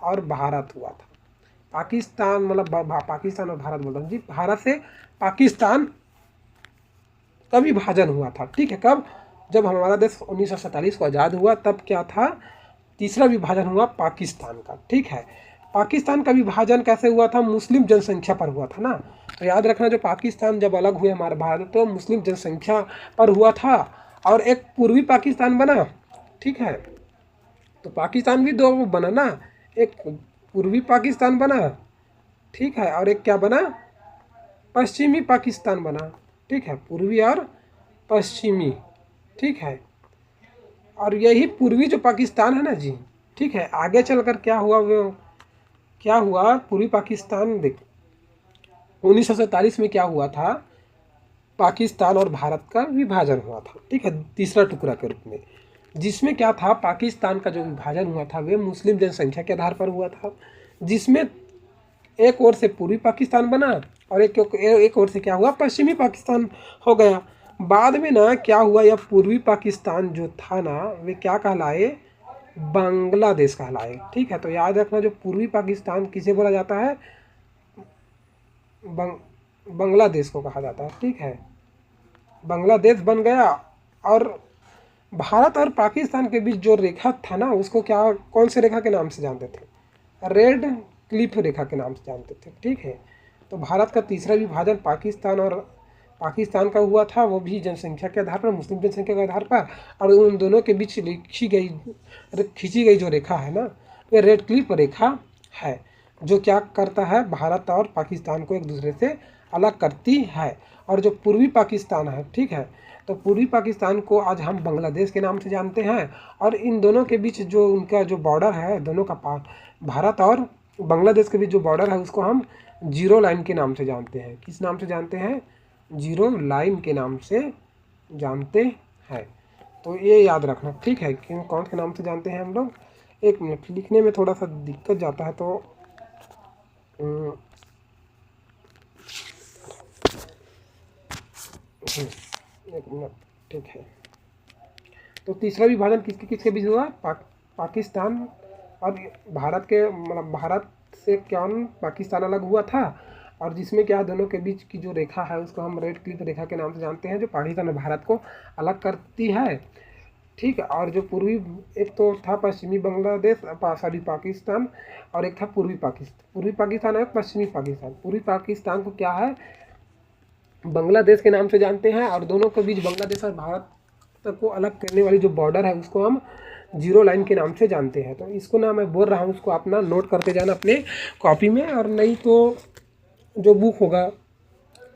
और भारत हुआ था। पाकिस्तान मतलब पाकिस्तान और भारत बोल रहा हूँ जी, भारत से पाकिस्तान का विभाजन हुआ था, ठीक है। कब? जब हमारा देश 1947 को आज़ाद हुआ, तब क्या था, तीसरा विभाजन हुआ पाकिस्तान का, ठीक है। पाकिस्तान का विभाजन कैसे हुआ था? मुस्लिम जनसंख्या पर हुआ था ना। तो याद रखना, जो पाकिस्तान जब अलग हुए हमारे भारत, तो मुस्लिम जनसंख्या पर हुआ था। और एक पूर्वी पाकिस्तान बना, ठीक है। तो पाकिस्तान भी दो बना ना, एक पूर्वी पाकिस्तान बना, ठीक है, और एक क्या बना, पश्चिमी पाकिस्तान बना, ठीक है, पूर्वी और पश्चिमी, ठीक है। और यही पूर्वी जो पाकिस्तान है ना जी, ठीक है, आगे चलकर क्या हुआ, वो क्या हुआ, पूर्वी पाकिस्तान देख 1947 में क्या हुआ था, पाकिस्तान और भारत का विभाजन हुआ था, ठीक है, तीसरा टुकड़ा के रूप में। जिसमें क्या था, पाकिस्तान का जो विभाजन हुआ था वे मुस्लिम जनसंख्या के आधार पर हुआ था, जिसमें एक ओर से पूर्वी पाकिस्तान बना और एक ओर से क्या हुआ, पश्चिमी पाकिस्तान हो गया। बाद में ना क्या हुआ, यह पूर्वी पाकिस्तान जो था ना, वे क्या कहलाए, बांग्लादेश कहलाए, ठीक है। तो याद रखना, जो पूर्वी पाकिस्तान किसे बोला जाता है, बांग्लादेश को कहा जाता है, ठीक है। बांग्लादेश बन गया। और भारत और पाकिस्तान के बीच जो रेखा था ना, उसको क्या, कौन से रेखा के नाम से जानते थे, रेड क्लिफ रेखा के नाम से जानते थे, ठीक है। तो भारत का तीसरा विभाजन पाकिस्तान का हुआ था, वो भी जनसंख्या के आधार पर, मुस्लिम जनसंख्या के आधार पर। और उन दोनों के बीच खींची गई जो रेखा है ना, वो रेड क्लिफ रेखा है, जो क्या करता है, भारत और पाकिस्तान को एक दूसरे से अलग करती है। और जो पूर्वी पाकिस्तान है, ठीक है, तो पूर्वी पाकिस्तान को आज हम बांग्लादेश के नाम से जानते हैं। और इन दोनों के बीच जो उनका जो बॉर्डर है, दोनों का भारत और बांग्लादेश के बीच जो बॉर्डर है, उसको हम जीरो लाइन के नाम से जानते हैं। किस नाम से जानते हैं? जीरो लाइन के नाम से जानते हैं। तो ये याद रखना, ठीक है, कि कौन के नाम से जानते हैं हम लोग। एक मिनट, लिखने में थोड़ा सा दिक्कत जाता है, तो एक मिनट, ठीक है। तो तीसरा विभाजन किसके किसके बीच हुआ, पाकिस्तान और भारत के, मतलब भारत से कौन, पाकिस्तान अलग हुआ था। और जिसमें क्या, दोनों के बीच की जो रेखा है उसको हम रेड क्लिफ रेखा के नाम से जानते हैं, जो पाकिस्तान और भारत को अलग करती है, ठीक है। और जो पूर्वी, एक तो था पश्चिमी बांग्लादेश, सॉरी पाकिस्तान, और एक था पूर्वी पाकिस्तान और पश्चिमी पाकिस्तान। पूर्वी पाकिस्तान को क्या है, बांग्लादेश के नाम से जानते हैं। और दोनों के बीच बांग्लादेश और भारत को अलग करने वाली जो बॉर्डर है, उसको हम जीरो लाइन के नाम से जानते हैं। तो इसको ना मैं बोल रहा हूँ, उसको अपना नोट करते जाना अपने कॉपी में, और नहीं तो जो बुक होगा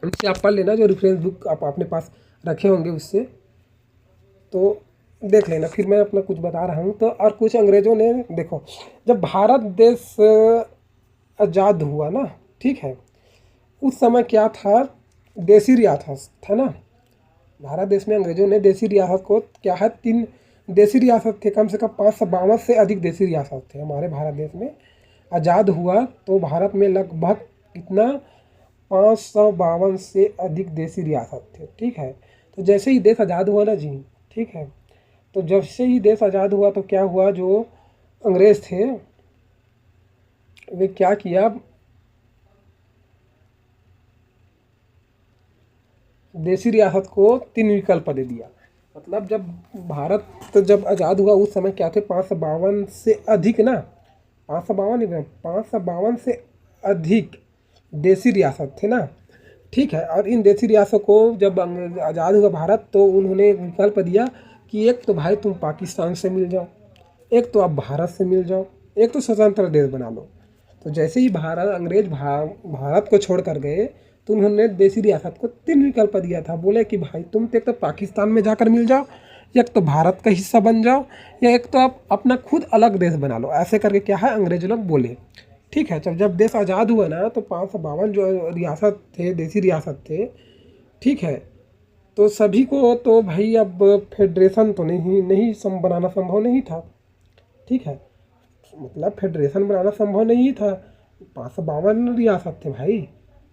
उससे आप पढ़ लेना, जो रेफरेंस बुक आप अपने पास रखे होंगे उससे, तो देख लेना। फिर मैं अपना कुछ बता रहा हूँ। तो और कुछ अंग्रेज़ों ने, देखो, जब भारत देश आज़ाद हुआ ना, ठीक है, उस समय क्या था, देसी रियासत था ना, भारत देश में अंग्रेजों ने देसी रियासत को क्या है, 3 देसी रियासत थे, कम से कम 552 से अधिक देसी रियासत थे हमारे भारत देश में। आज़ाद हुआ तो भारत में लगभग कितना, 552 से अधिक देसी रियासत थे, ठीक है। तो जैसे ही देश आज़ाद हुआ ना जी, ठीक है, तो जब से ही देश आज़ाद हुआ तो क्या हुआ, जो अंग्रेज़ थे वे क्या किया, देसी रियासत को 3 विकल्प दे दिया। मतलब जब भारत जब आज़ाद हुआ उस समय क्या थे, 552 से अधिक ना, 552 नहीं, 552 से अधिक देसी रियासत थे ना। ठीक है, और इन देसी रियासतों को जब आज़ाद हुआ भारत तो उन्होंने विकल्प दिया कि एक तो भाई तुम पाकिस्तान से मिल जाओ, एक तो आप भारत से मिल जाओ, एक तो स्वतंत्र देश बना लो। तो जैसे ही अंग्रेज भारत को छोड़ कर गए तो उन्होंने देसी रियासत को 3 विकल्प दिया था। बोले कि भाई तुम तो एक तो पाकिस्तान में जाकर मिल जाओ, एक तो भारत का हिस्सा बन जाओ, या एक तो आप अपना खुद अलग देश बना लो। ऐसे करके क्या है अंग्रेज लोग बोले। ठीक है, जब देश आज़ाद हुआ ना तो 552 जो रियासत थे, देसी रियासत थे, ठीक है, तो सभी को तो भाई अब फेडरेशन तो नहीं बनाना संभव नहीं था। ठीक है, मतलब फेडरेशन बनाना संभव नहीं था, 552 रियासत थे भाई।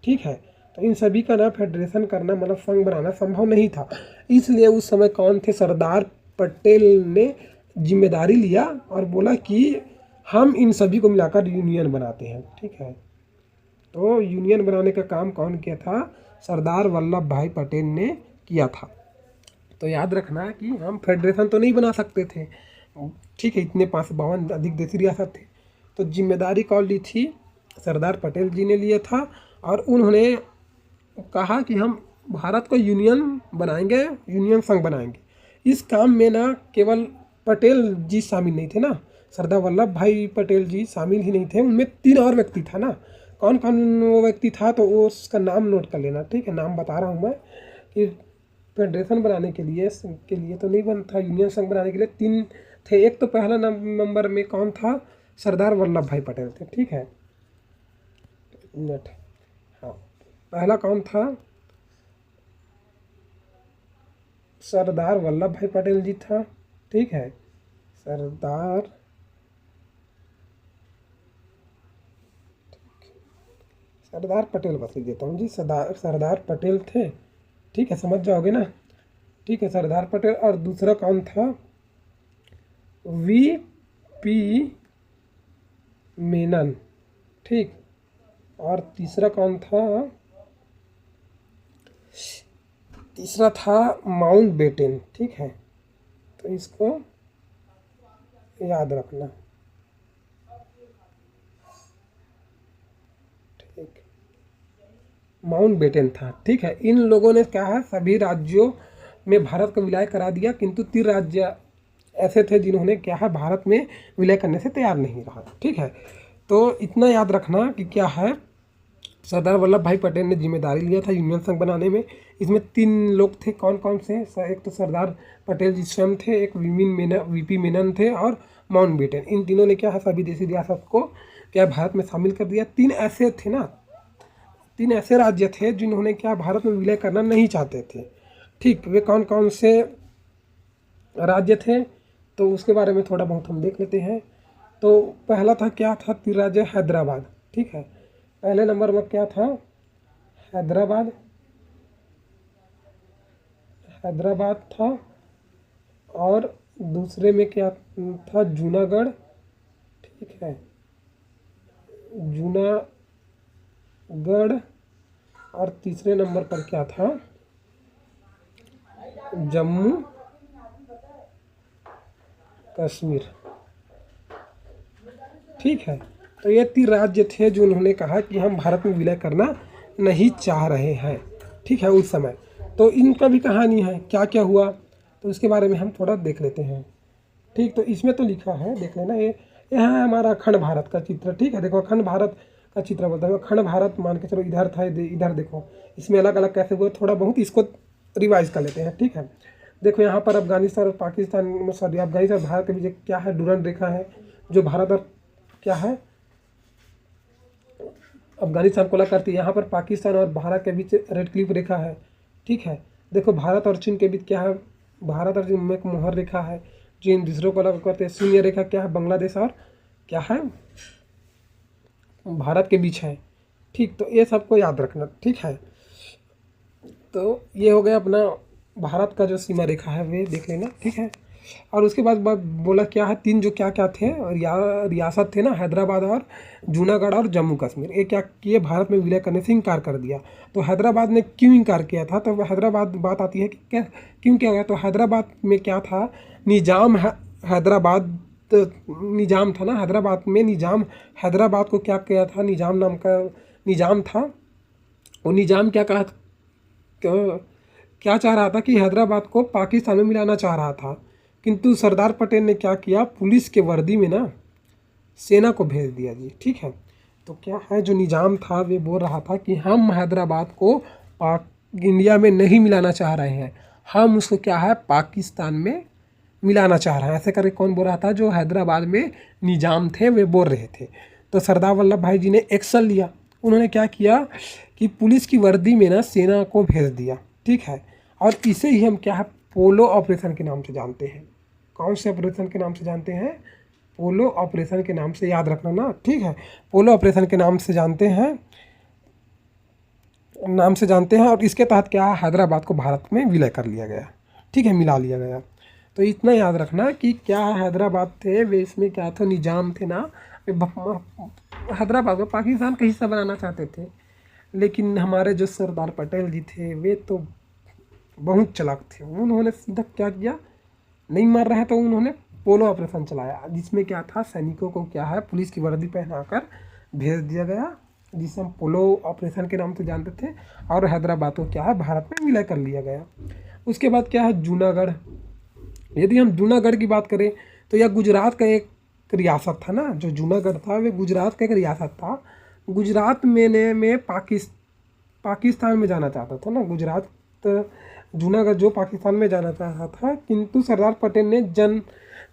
ठीक है, तो इन सभी का ना फेडरेशन करना मतलब संघ बनाना संभव नहीं था। इसलिए उस समय कौन थे, सरदार पटेल ने जिम्मेदारी लिया और बोला कि हम इन सभी को मिलाकर यूनियन बनाते हैं। ठीक है, तो यूनियन बनाने का काम कौन किया था, सरदार वल्लभ भाई पटेल ने किया था। तो याद रखना कि हम फेडरेशन तो नहीं बना सकते थे। ठीक है, इतने 552 अधिक देसी रियासत थे, तो जिम्मेदारी कौन ली थी, सरदार पटेल जी ने लिया था। और उन्होंने कहा कि हम भारत को यूनियन बनाएंगे, यूनियन संघ बनाएंगे। इस काम में ना केवल पटेल जी शामिल नहीं थे ना, सरदार वल्लभ भाई पटेल जी शामिल ही नहीं थे, उनमें 3 और व्यक्ति था ना। कौन कौन वो व्यक्ति था, तो वो उसका नाम नोट कर लेना। ठीक है, नाम बता रहा हूँ मैं कि फेडरेशन बनाने के लिए तो नहीं बन था, यूनियन संघ बनाने के लिए 3 थे। एक तो पहला नंबर में कौन था, सरदार वल्लभ भाई पटेल थे। ठीक है, मिनट, हाँ, पहला कौन था, सरदार वल्लभ भाई पटेल जी था। ठीक है, सरदार पटेल बस लिख देता हूँ जी, सरदार पटेल थे। ठीक है, समझ जाओगे ना। ठीक है, सरदार पटेल। और दूसरा कौन था, वी.पी. मेनन। ठीक, और तीसरा कौन था, तीसरा था माउंटबेटन। ठीक है, तो इसको याद रखना। ठीक, माउंटबेटन था। ठीक है, इन लोगों ने क्या है, सभी राज्यों में भारत का विलय करा दिया, किंतु 3 राज्य ऐसे थे जिन्होंने क्या है भारत में विलय करने से तैयार नहीं रहा। ठीक है, तो इतना याद रखना कि क्या है, सरदार वल्लभ भाई पटेल ने जिम्मेदारी लिया था यूनियन संघ बनाने में। इसमें 3 लोग थे, कौन कौन से, एक तो सरदार पटेल जी स्वयं थे, एक वी.पी. मेनन थे, और माउंटबेटन। इन तीनों ने क्या है सभी देसी रियासत को क्या भारत में शामिल कर दिया। 3 ऐसे थे ना, 3 ऐसे राज्य थे जिन्होंने क्या भारत में विलय करना नहीं चाहते थे। ठीक, वे कौन कौन से राज्य थे, तो उसके बारे में थोड़ा बहुत हम देख लेते हैं। तो पहला था क्या था, 3 राज्य, हैदराबाद। ठीक है, पहले नंबर में क्या था, हैदराबाद था। और दूसरे में क्या था, जूनागढ़। ठीक है, जूनागढ़। और तीसरे नंबर पर क्या था, जम्मू कश्मीर। ठीक है, तो ये 3 राज्य थे जो उन्होंने कहा कि हम भारत में विलय करना नहीं चाह रहे हैं। ठीक है, उस समय तो इनका भी कहानी है, क्या क्या हुआ, तो इसके बारे में हम थोड़ा देख लेते हैं। ठीक, तो इसमें तो लिखा है, देख लेना, ये है हमारा अखंड भारत का चित्र। ठीक है, देखो अखंड भारत का चित्र बोलता है, अखंड भारत मान के चलो, इधर था, इधर देखो, इसमें अलग अलग कैसे हुए, थोड़ा बहुत इसको रिवाइज कर लेते हैं। ठीक है, देखो यहाँ पर अफगानिस्तान और पाकिस्तान, सॉरी, अफगानिस्तान और भारत के बीच क्या है, डुरंड रेखा है, जो भारत और क्या है, अफगानिस्तान को अलग करती है। यहाँ पर पाकिस्तान और भारत के बीच रेड क्लिफ रेखा है। ठीक है, देखो भारत और चीन के बीच क्या है, भारत और चीन में एक मोहर रेखा है जो इन दूसरों को अलग करते हैं। शून्य रेखा क्या है, बांग्लादेश और क्या है, भारत के बीच है। ठीक, तो ये सबको याद रखना। ठीक है, तो ये हो गया अपना भारत का जो सीमा रेखा है, वे देख लेना। ठीक है, और उसके बाद बोला क्या है, तीन जो क्या क्या थे रियासत थे ना, हैदराबाद और जूनागढ़ और जम्मू कश्मीर, ये क्या किए, भारत में विलय करने से इनकार कर दिया। तो हैदराबाद ने क्यों इनकार किया था, तो हैदराबाद बात आती है कि क्या क्यों किया गया। तो हैदराबाद में क्या था, निज़ाम हैदराबाद निज़ाम था ना, हैदराबाद में निज़ाम हैदराबाद को क्या किया था, निज़ाम नाम का निज़ाम था। वो निज़ाम क्या कहा, क्या चाह रहा था कि हैदराबाद को पाकिस्तान में मिलाना चाह रहा था। किंतु सरदार पटेल ने क्या किया, पुलिस के वर्दी में ना सेना को भेज दिया जी। ठीक है, तो क्या है, जो निज़ाम था वे बोल रहा था कि हम हैदराबाद को इंडिया में नहीं मिलाना चाह रहे हैं, हम उसको क्या है पाकिस्तान में मिलाना चाह रहे हैं। ऐसे करके कौन बोल रहा था, जो हैदराबाद में निज़ाम थे वे बोल रहे थे। तो सरदार वल्लभ भाई जी ने एक्शन लिया। उन्होंने क्या किया कि पुलिस की वर्दी में ना सेना को भेज दिया। ठीक है, और इसे ही हम क्या है पोलो ऑपरेशन के नाम से जानते हैं। कौन से ऑपरेशन के नाम से जानते हैं, पोलो ऑपरेशन के नाम से, याद रखना ना। ठीक है, पोलो ऑपरेशन के नाम से जानते हैं, और इसके तहत क्या है, हैदराबाद को भारत में विलय कर लिया गया। ठीक है, मिला लिया गया। तो इतना याद रखना कि क्या हैदराबाद थे वे, इसमें क्या था, निज़ाम थे ना, हैदराबाद को पाकिस्तान का हिस्सा बनाना चाहते थे। लेकिन हमारे जो सरदार पटेल जी थे वे तो बहुत चालाक थे। उन्होंने सीधा क्या किया, नहीं मार रहे तो उन्होंने पोलो ऑपरेशन चलाया, जिसमें क्या था, सैनिकों को क्या है पुलिस की वर्दी पहनाकर भेज दिया गया, जिसे हम पोलो ऑपरेशन के नाम से जानते थे। और हैदराबाद को क्या है भारत में विलय कर लिया गया। उसके बाद क्या है, जूनागढ़। यदि हम जूनागढ़ की बात करें तो यह गुजरात का एक रियासत था ना, जो जूनागढ़ था वे गुजरात का एक रियासत था। गुजरात में पाकिस्तान में जाना चाहता था ना, गुजरात जूनागढ़ जो पाकिस्तान में जाना चाहता था। किंतु सरदार पटेल ने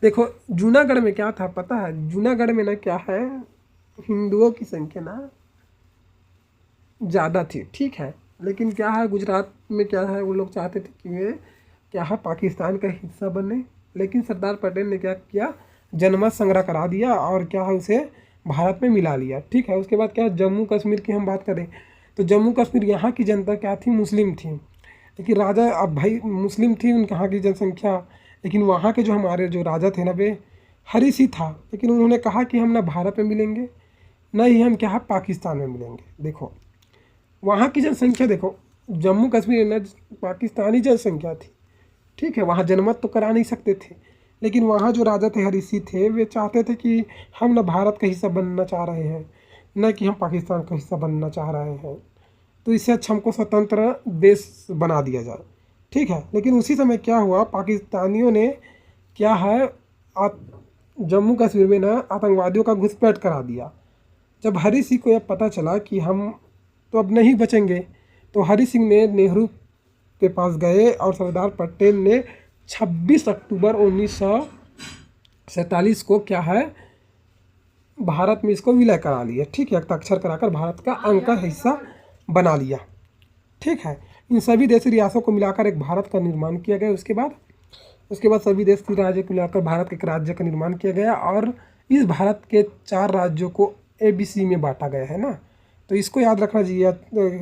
देखो जूनागढ़ में क्या था पता है, जूनागढ़ में ना क्या है, हिंदुओं की संख्या ना ज़्यादा थी। ठीक है, लेकिन क्या है, गुजरात में क्या है, वो लोग चाहते थे कि वे क्या है पाकिस्तान का हिस्सा बने। लेकिन सरदार पटेल ने क्या किया, जनमत संग्रह करा दिया और क्या है उसे भारत में मिला लिया। ठीक है, उसके बाद क्या है, जम्मू कश्मीर की हम बात करें तो जम्मू कश्मीर यहाँ की जनता क्या थी, मुस्लिम थी। लेकिन राजा, अब भाई मुस्लिम थी उनके यहाँ की जनसंख्या, लेकिन वहाँ के जो हमारे जो राजा थे ना वे हरीसी था। लेकिन उन्होंने कहा कि हम ना भारत में मिलेंगे, ना ही हम क्या है पाकिस्तान में मिलेंगे। देखो वहाँ की जनसंख्या, देखो जम्मू कश्मीर में पाकिस्तानी जनसंख्या थी। ठीक है, वहाँ जनमत तो करा नहीं सकते थे, लेकिन वहाँ जो राजा थे हरीसी थे वे चाहते थे कि हम ना भारत का हिस्सा बनना चाह रहे हैं, न कि हम पाकिस्तान का हिस्सा बनना चाह रहे हैं। तो इससे अच्छा हमको स्वतंत्र देश बना दिया जाए। ठीक है, लेकिन उसी समय क्या हुआ, पाकिस्तानियों ने क्या है जम्मू कश्मीर में ना आतंकवादियों का घुसपैठ करा दिया। जब हरी सिंह को यह पता चला कि हम तो अब नहीं बचेंगे, तो हरी सिंह ने नेहरू के पास गए और सरदार पटेल ने 26 अक्टूबर 1947 को क्या है भारत में इसको विलय करा लिया। ठीक है, हस्ताक्षर कराकर भारत का अंग का हिस्सा बना लिया। ठीक है, इन सभी देशी रियासतों को मिलाकर एक भारत का निर्माण किया गया। उसके बाद सभी देशी राज्य को मिलाकर भारत के एक राज्य का निर्माण किया गया और इस भारत के 4 राज्यों को ABC में बांटा गया है ना। तो इसको याद रखना चाहिए,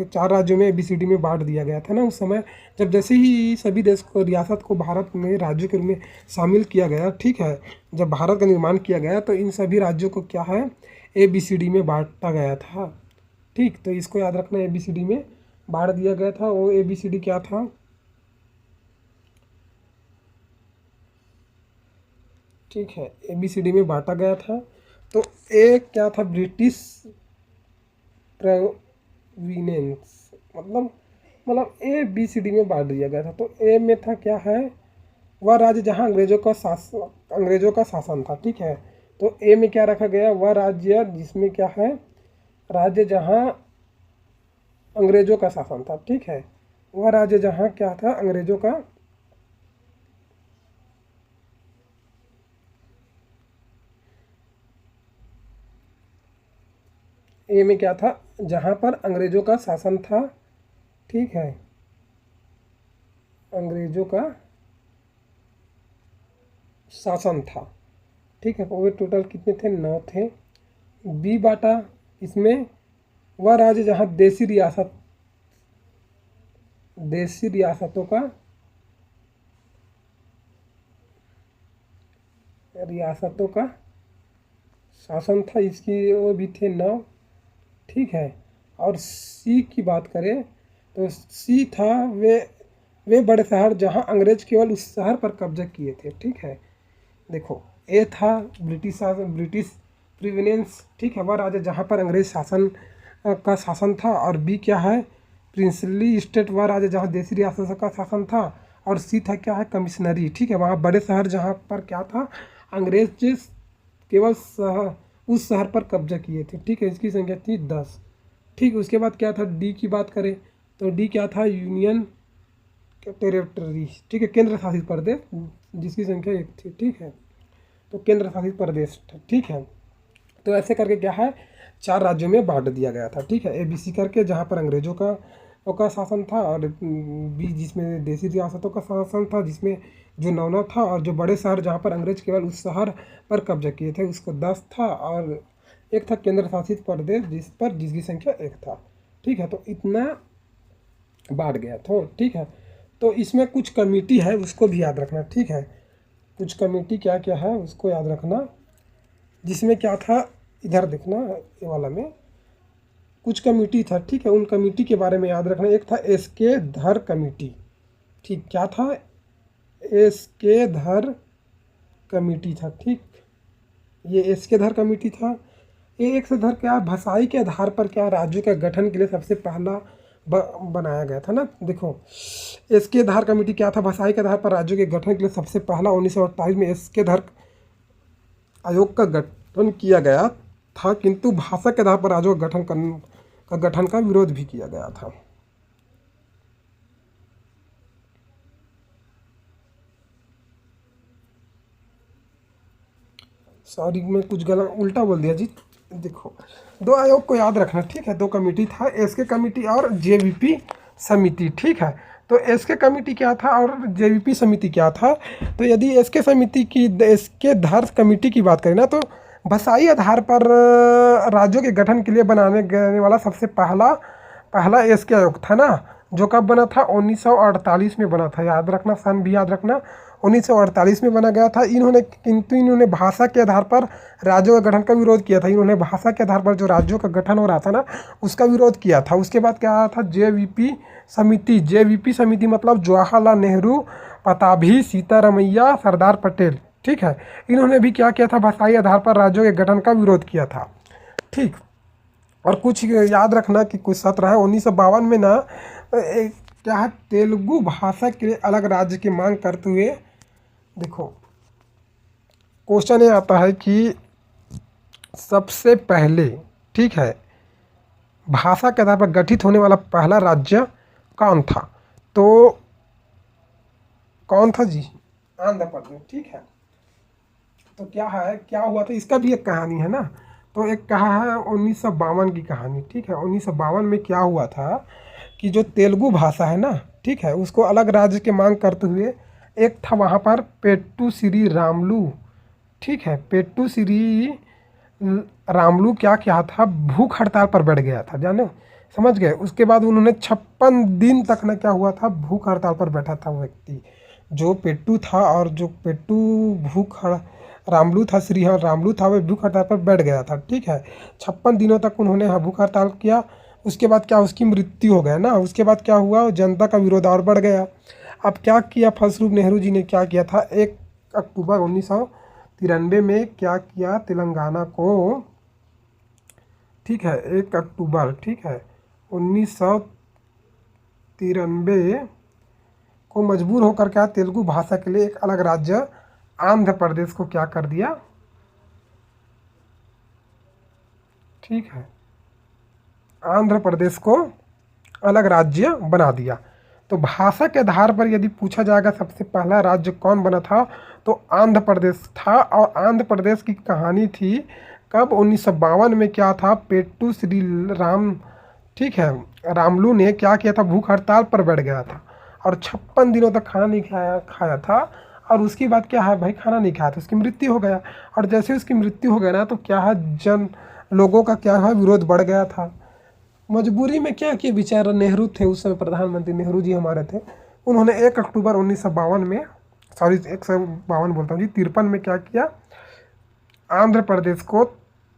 4 राज्यों में ABCD में बांट दिया गया था ना उस समय, जब जैसे ही सभी देश को रियासत को भारत में राज्यों के रूप में शामिल किया गया। ठीक है, जब भारत का निर्माण किया गया तो इन सभी राज्यों को क्या है ABCD में बांटा गया था। ठीक, तो इसको याद रखना, ABCD में बांट दिया गया था। वो ABCD क्या था, ठीक है, ABCD में बांटा गया था। तो ए क्या था, ब्रिटिश प्रोविनेंस, मतलब ABCD में बांट दिया गया था। तो ए में था क्या है, वह राज्य जहां अंग्रेजों का शासन था। ठीक है, तो ए में क्या रखा गया, वह राज्य जिसमें क्या है, राज्य जहां अंग्रेजों का शासन था। ठीक है, वह राज्य जहां क्या था, अंग्रेजों का ए में क्या था, जहां पर अंग्रेजों का शासन था। ठीक है, अंग्रेजों का शासन था। ठीक है, वो टोटल कितने थे, 9 थे। बी बाटा, इसमें वह राज्य जहां देशी रियासतों का रियासतों का शासन था, इसकी वो भी थे 9, ठीक है। और सी की बात करें तो सी था वे बड़े शहर जहां अंग्रेज केवल उस शहर पर कब्जा किए थे, ठीक है। देखो ए था ब्रिटिश शासन, ब्रिटिश प्रिविनेंस, ठीक है, वह राज्य जहाँ पर अंग्रेज शासन का शासन था। और बी क्या है, प्रिंसली स्टेट, वह राज्य जहाँ देसी रियासत का शासन था। और सी था क्या है, कमिश्नरी, ठीक है, वहाँ बड़े शहर जहाँ पर क्या था, अंग्रेज केवल उस शहर पर कब्जा किए थे, ठीक है। इसकी संख्या थी 10, ठीक। उसके बाद क्या था, डी की बात करें तो डी क्या था, यूनियन टेरिटरी, ठीक है, केंद्र शासित प्रदेश, जिसकी संख्या 1 थी, ठीक है। तो केंद्र शासित प्रदेश, ठीक है। तो ऐसे करके क्या है, 4 राज्यों में बांट दिया गया था, ठीक है, ABC करके, जहाँ पर अंग्रेजों का शासन था। और बी जिसमें देसी रियासतों का शासन था, जिसमें जो 9 था। और जो बड़े शहर जहाँ पर अंग्रेज केवल उस शहर पर कब्जा किए थे, उसको 10 था। और एक था केंद्र शासित प्रदेश जिसकी संख्या 1 था, ठीक है। तो इतना बांट गया था, ठीक है। तो इसमें कुछ कमेटी है, उसको भी याद रखना, ठीक है। कुछ कमेटी क्या क्या है उसको याद रखना, जिसमें क्या था, इधर देखना, ये वाला में कुछ कमेटी था, ठीक है। उन कमेटी के बारे में याद रखना। एक था एसके धर कमेटी, ठीक, क्या था, एसके धर कमेटी था, ठीक। ये एसके धर कमेटी था। ये एक से धर क्या, भाषाई के आधार पर क्या राज्यों के गठन के लिए सबसे पहला बनाया गया था ना। देखो एसके धर कमेटी क्या था, भाषाई के आधार पर राज्यों के गठन के लिए सबसे पहला 1928 में एसके धर आयोग का गठन किया गया था, किंतु भाषा के आधार पर राज्यों का गठन का विरोध भी किया गया था। सॉरी, मैं कुछ गलत उल्टा बोल दिया जी। देखो 2 आयोग को याद रखना, ठीक है। 2 कमेटी था, एसके कमेटी और जेवीपी समिति, ठीक है। तो एसके कमेटी क्या था और जेवीपी समिति क्या था। तो यदि एसके धर कमेटी की बात करें ना, तो भाषाई आधार पर राज्यों के गठन के लिए बनाने गए वाला सबसे पहला एसके आयोग था ना, जो कब बना था, 1948 में बना था। याद रखना, सन भी याद रखना, 1948 में बना गया था। किंतु इन्होंने भाषा के आधार पर राज्यों का गठन का विरोध किया था। इन्होंने भाषा के आधार पर जो राज्यों का गठन हो रहा था ना, उसका विरोध किया था। उसके बाद क्या आया था, जेवीपी समिति मतलब जवाहरलाल नेहरू, पताभी, सीतारमैया, सरदार पटेल, ठीक है। इन्होंने भी क्या किया था, भाषाई आधार पर राज्यों के गठन का विरोध किया था, ठीक। और कुछ याद रखना कि कुछ सत्र है 1952 में ना, क्या है, तेलुगु भाषा के लिए अलग राज्य की मांग करते हुए, देखो क्वेश्चन ये आता है कि सबसे पहले, ठीक है, भाषा के आधार पर गठित होने वाला पहला राज्य कौन था। तो कौन था जी, आंध्र प्रदेश, ठीक है। तो क्या हुआ था, इसका भी एक कहानी है ना। तो एक कहा है 1952 की कहानी, ठीक है। 1952 में क्या हुआ था कि जो तेलुगु भाषा है ना, ठीक है, उसको अलग राज्य की मांग करते हुए एक था वहाँ पर पेट्टू श्री रामलू, ठीक है। पेट्टू श्री रामलू क्या था, भूख हड़ताल पर बैठ गया था, जाने समझ गए। उसके बाद उन्होंने 56 दिन तक ना क्या हुआ था, भूख हड़ताल पर बैठा था वो व्यक्ति, जो पेट्टू था। और जो पेट्टू रामलू था, श्री रामलू था, वह भूख हड़ताल पर बैठ गया था, ठीक है। 56 दिनों तक उन्होंने भूख हड़ताल किया। उसके बाद क्या, उसकी मृत्यु हो गया ना। उसके बाद क्या हुआ, जनता का विरोध और बढ़ गया। अब क्या किया, फलस्वरूप नेहरू जी ने क्या किया था, 1 अक्टूबर 1993 में क्या किया, तेलंगाना को, ठीक है, 1 अक्टूबर, ठीक है, 1993 को मजबूर होकर क्या, तेलुगु भाषा के लिए एक अलग राज्य आंध्र प्रदेश को क्या कर दिया, ठीक है, आंध्र प्रदेश को अलग राज्य बना दिया। तो भाषा के आधार पर यदि पूछा जाएगा सबसे पहला राज्य कौन बना था, तो आंध्र प्रदेश था। और आंध्र प्रदेश की कहानी थी कब, 1952 में क्या था, पेट्टू श्री राम, ठीक है, रामलू ने क्या किया था, भूख हड़ताल पर बैठ गया था और 56 दिनों तक खाना नहीं खाया था। और उसके बाद क्या है भाई, खाना नहीं खाया था, उसकी मृत्यु हो गया। और जैसे उसकी मृत्यु हो गया ना, तो क्या है, लोगों का क्या है, विरोध बढ़ गया था। मजबूरी में क्या किया, बेचारा नेहरू थे उस समय प्रधानमंत्री, नेहरू जी हमारे थे, उन्होंने 1 अक्टूबर 1952 में सॉरी 152 बोलता हूँ जी, 53 में क्या किया, आंध्र प्रदेश को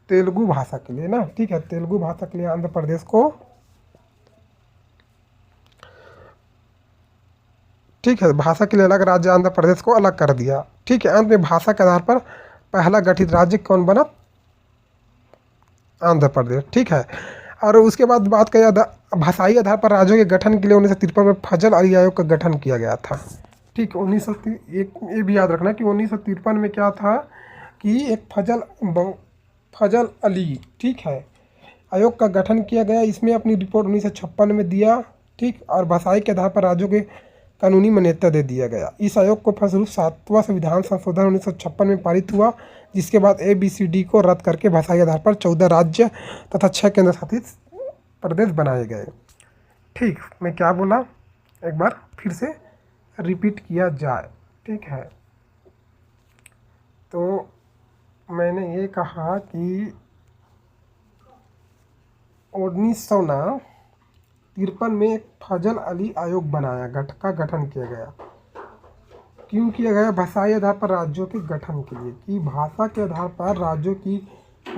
तेलुगु भाषा के लिए ना, ठीक है, तेलुगु भाषा के लिए आंध्र प्रदेश को, ठीक है, भाषा के लिए अलग राज्य आंध्र प्रदेश को अलग कर दिया, ठीक है। अंत में भाषा के आधार पर पहला गठित राज्य कौन बना, आंध्र प्रदेश, ठीक है। और उसके बाद बात करें भाषाई आधार पर राज्यों के गठन के लिए 1953 में फजल अली आयोग का गठन किया गया था, ठीक। 1953 ये भी याद रखना कि 1953 में क्या था कि एक फजल अली, ठीक है, आयोग का गठन किया गया। इसमें अपनी रिपोर्ट 1956 में दिया, ठीक। और भाषाई के आधार पर राज्यों के कानूनी मान्यता दे दिया गया। इस आयोग को फलस्वरूप 7वां संविधान संशोधन 1956 में पारित हुआ, जिसके बाद ABCD को रद्द करके भाषाई आधार पर 14 राज्य तथा 6 केंद्र शासित प्रदेश बनाए गए, ठीक। मैं क्या बोला, एक बार फिर से रिपीट किया जाए, ठीक है। तो मैंने ये कहा कि 1953 में एक फजल अली आयोग बनाया का गठन किया गया। क्यों किया गया, भाषाई आधार पर राज्यों के गठन के लिए, कि भाषा के आधार पर राज्यों की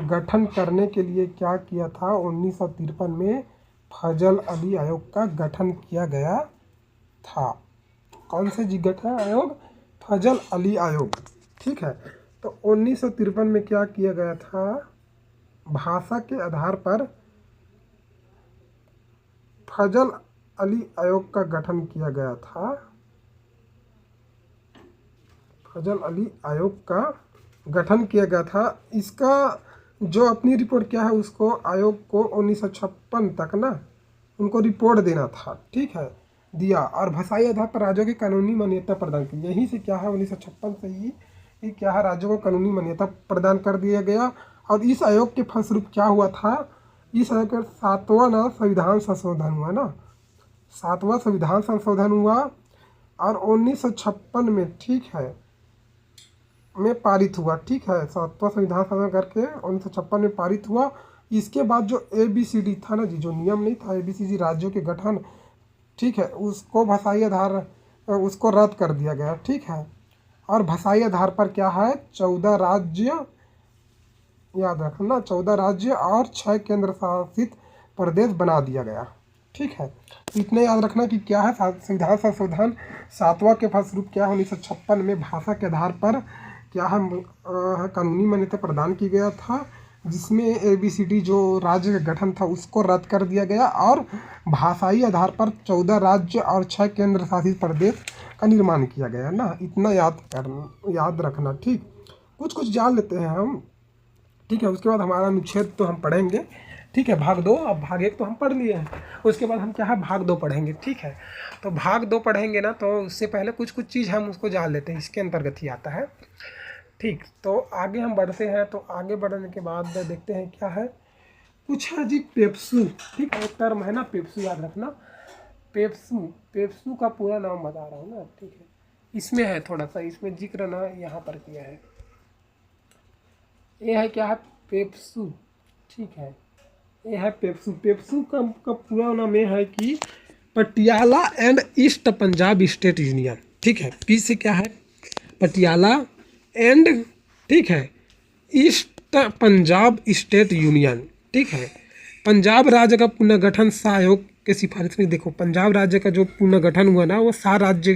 गठन करने के लिए क्या किया था, 1953 में फजल अली आयोग का गठन किया गया था। कौन से जी गठन आयोग, फजल अली आयोग, ठीक है। तो 1953 में क्या किया गया था, भाषा के आधार पर फजल अली आयोग का गठन किया गया था, फजल अली आयोग का गठन किया गया था। इसका जो अपनी रिपोर्ट क्या है, उसको आयोग को 1956 तक ना उनको रिपोर्ट देना था, ठीक है, दिया। और भाषाई आधार पर राज्यों की कानूनी मान्यता प्रदान की। यहीं से क्या है, 1956 से ही क्या है, राज्यों को कानूनी मान्यता प्रदान कर दिया गया। और इस आयोग के फलस्वरूप क्या हुआ था, इस आयोग का 7वां ना संविधान संशोधन हुआ ना, 7वां संविधान संशोधन हुआ और 1956 में, ठीक है, में पारित हुआ, ठीक है। 7वां संविधान संशोधन करके 1956 में पारित हुआ। इसके बाद जो ABCD था ना जी, जो नियम नहीं था ABCD राज्यों के गठन, ठीक है, उसको भाषाई आधार उसको रद्द कर दिया गया, ठीक है। और भाषाई आधार पर क्या है, 14 राज्य, याद रखना, 14 राज्य और 6 केंद्र शासित प्रदेश बना दिया गया, ठीक है। तो इतने याद रखना कि क्या है, संविधान संशोधन 7वां के फलस्वरूप क्या है, 1956 में भाषा के आधार पर क्या है, कानूनी मान्यता प्रदान की गया था, जिसमें ABCD जो राज्य का गठन था उसको रद्द कर दिया गया और भाषाई आधार पर 14 राज्य और 6 केंद्र शासित प्रदेश का निर्माण किया गया ना। इतना याद रखना, ठीक। कुछ जान लेते हैं हम, ठीक है। उसके बाद हमारा अनुच्छेद तो हम पढ़ेंगे, ठीक है, भाग 2। अब भाग 1 तो हम पढ़ लिए हैं, उसके बाद हम क्या है, भाग 2 पढ़ेंगे, ठीक है। तो भाग 2 पढ़ेंगे ना, तो उससे पहले कुछ चीज़ हम उसको जान लेते हैं, इसके अंतर्गत ही आता है, ठीक। तो आगे हम बढ़ते हैं, तो आगे बढ़ने के बाद देखते हैं क्या है, कुछ है जी पेप्सू, ठीक है, टर्म है ना पेप्सू, याद रखना, पेप्सू का पूरा नाम बता रहा हूँ ना, ठीक है। इसमें है थोड़ा सा, इसमें जिक्र ना यहाँ पर किया है, ये है क्या है, पेप्सू, ठीक है, ये है पेप्सू का पूरा नाम ये है कि Patiala and east Punjab state union, ठीक है। पी से क्या है, पटियाला एंड, ठीक है, ईस्ट पंजाब स्टेट यूनियन, ठीक है। पंजाब राज्य का पुनर्गठन शाह आयोग के सिफारिश में, देखो पंजाब राज्य का जो पुनर्गठन हुआ ना, वो शाह राज्य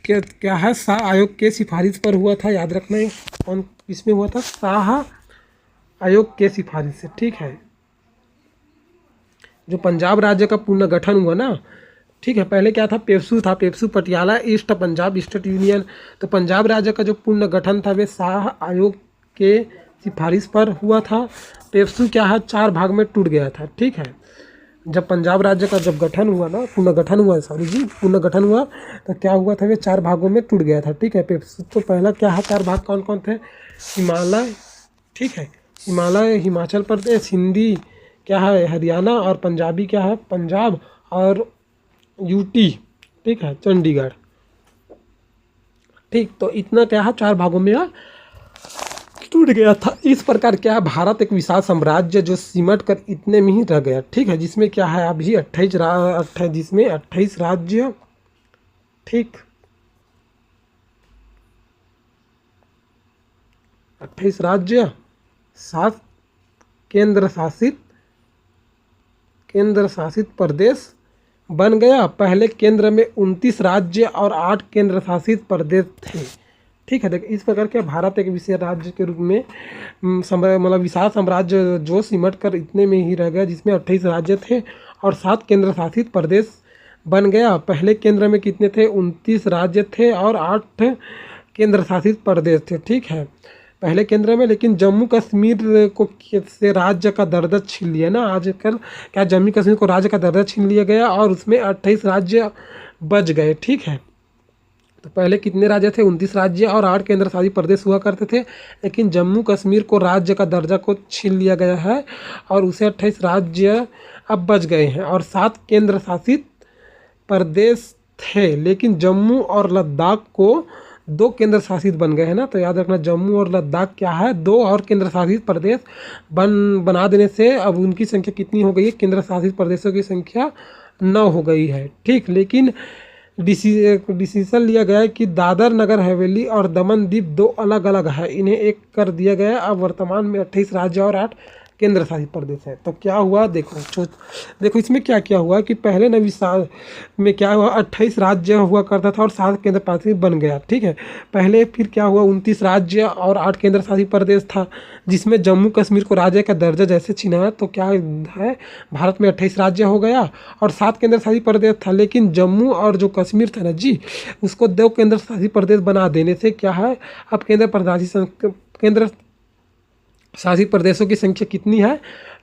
के क्या है, शाह आयोग के सिफारिश पर हुआ था, याद रखना। कौन इसमें हुआ था, शाह आयोग के सिफारिश से, ठीक है। जो पंजाब राज्य का पुनर्गठन हुआ ना, ठीक है, पहले क्या था, पेप्सू था, PEPSU Patiala east Punjab state union. तो पंजाब राज्य का जो पुनर्गठन था वे शाह आयोग के सिफारिश पर हुआ था। पेप्सू क्या है, 4 भाग में टूट गया था, ठीक है। जब पंजाब राज्य का जब गठन हुआ ना, पुनर्गठन हुआ, तो क्या हुआ था, वे 4 भागों में टूट गया था, ठीक है, पेप्सू। तो पहला क्या है, 4 भाग कौन कौन थे, हिमालय, ठीक है, हिमालय हिमाचल प्रदेश, हिंदी क्या है हरियाणा, और पंजाबी क्या है पंजाब, और यूटी, ठीक है, चंडीगढ़, ठीक। तो इतना क्या है, 4 भागों में टूट गया था। इस प्रकार क्या है, भारत एक विशाल साम्राज्य जो सिमट कर इतने में ही रह गया, ठीक है, जिसमें क्या है अभी 28 राज्य, ठीक। 28 राज्य, 7 केंद्र शासित प्रदेश बन गया। पहले केंद्र में 29 राज्य और 8 केंद्र शासित प्रदेश थे। ठीक है, देखिए इस प्रकार के भारत एक विशेष राज्य के रूप में मतलब विशाल साम्राज्य जो सिमट कर इतने में ही रह गया, जिसमें 28 राज्य थे और 7 केंद्र शासित प्रदेश बन गया। पहले केंद्र में कितने थे? 29 राज्य थे और 8 केंद्र शासित प्रदेश थे। ठीक है, पहले केंद्र में, लेकिन जम्मू कश्मीर को से राज्य का दर्जा छीन लिया ना। आजकल क्या जम्मू कश्मीर को राज्य का दर्जा छीन लिया गया और उसमें 28 राज्य बच गए। ठीक है, तो पहले कितने राज्य थे? 29 राज्य और 8 केंद्र शासित प्रदेश हुआ करते थे, लेकिन जम्मू कश्मीर को राज्य का दर्जा को छीन लिया गया है और उसे 28 राज्य अब बच गए हैं और 7 केंद्र शासित प्रदेश थे। लेकिन जम्मू और लद्दाख को 2 केंद्र शासित बन गए हैं ना। तो याद रखना, जम्मू और लद्दाख क्या है? 2 और केंद्र शासित प्रदेश बना देने से अब उनकी संख्या कितनी हो गई है? केंद्र शासित प्रदेशों की संख्या 9 हो गई है। ठीक, लेकिन डिसीजन लिया गया है कि दादर नगर हवेली और दमन दीप 2 अलग अलग है, इन्हें एक कर दिया गया। अब वर्तमान में 28 राज्य और 8 केंद्र शासित प्रदेश है। तो क्या हुआ देखो इसमें क्या क्या हुआ कि पहले ना विशाल में क्या हुआ, 28 राज्य हुआ करता था और 7 केंद्र शासित बन गया। ठीक है, पहले फिर क्या हुआ, 29 राज्य और 8 केंद्र शासित प्रदेश था, जिसमें जम्मू कश्मीर को राज्य का दर्जा जैसे छीना, तो क्या है, भारत में 28 राज्य हो गया और 7 केंद्र शासित प्रदेश था। लेकिन जम्मू और जो कश्मीर था ना जी, उसको 2 केंद्र शासित प्रदेश बना देने से क्या है, अब केंद्र शासित प्रदेशों की संख्या कितनी है?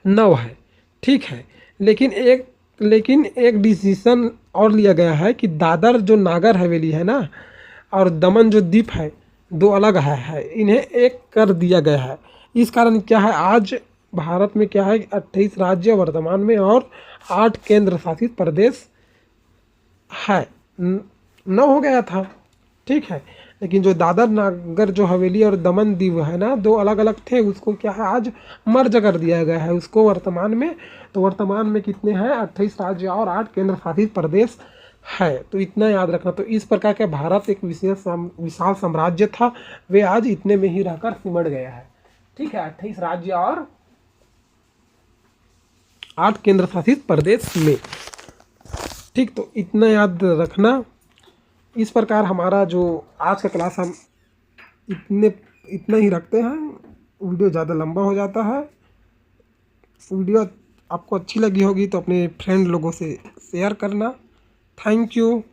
9 है। ठीक है, लेकिन एक डिसीजन और लिया गया है कि दादर जो नागर हवेली है ना और दमन जो द्वीप है, 2 अलग है, इन्हें एक कर दिया गया है। इस कारण क्या है, आज भारत में क्या है, 28 राज्य वर्तमान में और 8 केंद्र शासित प्रदेश है। 9 हो गया था। ठीक है, लेकिन जो दादर नागर जो हवेली और दमन दीव है ना, 2 अलग अलग थे, उसको क्या है, आज मर्ज कर दिया गया है उसको वर्तमान में। तो वर्तमान में कितने हैं? 28 राज्य और 8 केंद्र शासित प्रदेश है। तो इतना याद रखना। तो इस प्रकार के भारत एक विशाल साम्राज्य था, वे आज इतने में ही रहकर सिमट गया है। ठीक है, 28 राज्य और 8 केंद्र शासित प्रदेश में। ठीक, तो इतना याद रखना। इस प्रकार हमारा जो आज का क्लास हम इतना ही रखते हैं। वीडियो ज़्यादा लंबा हो जाता है। वीडियो आपको अच्छी लगी होगी तो अपने फ्रेंड लोगों से शेयर करना। Thank you.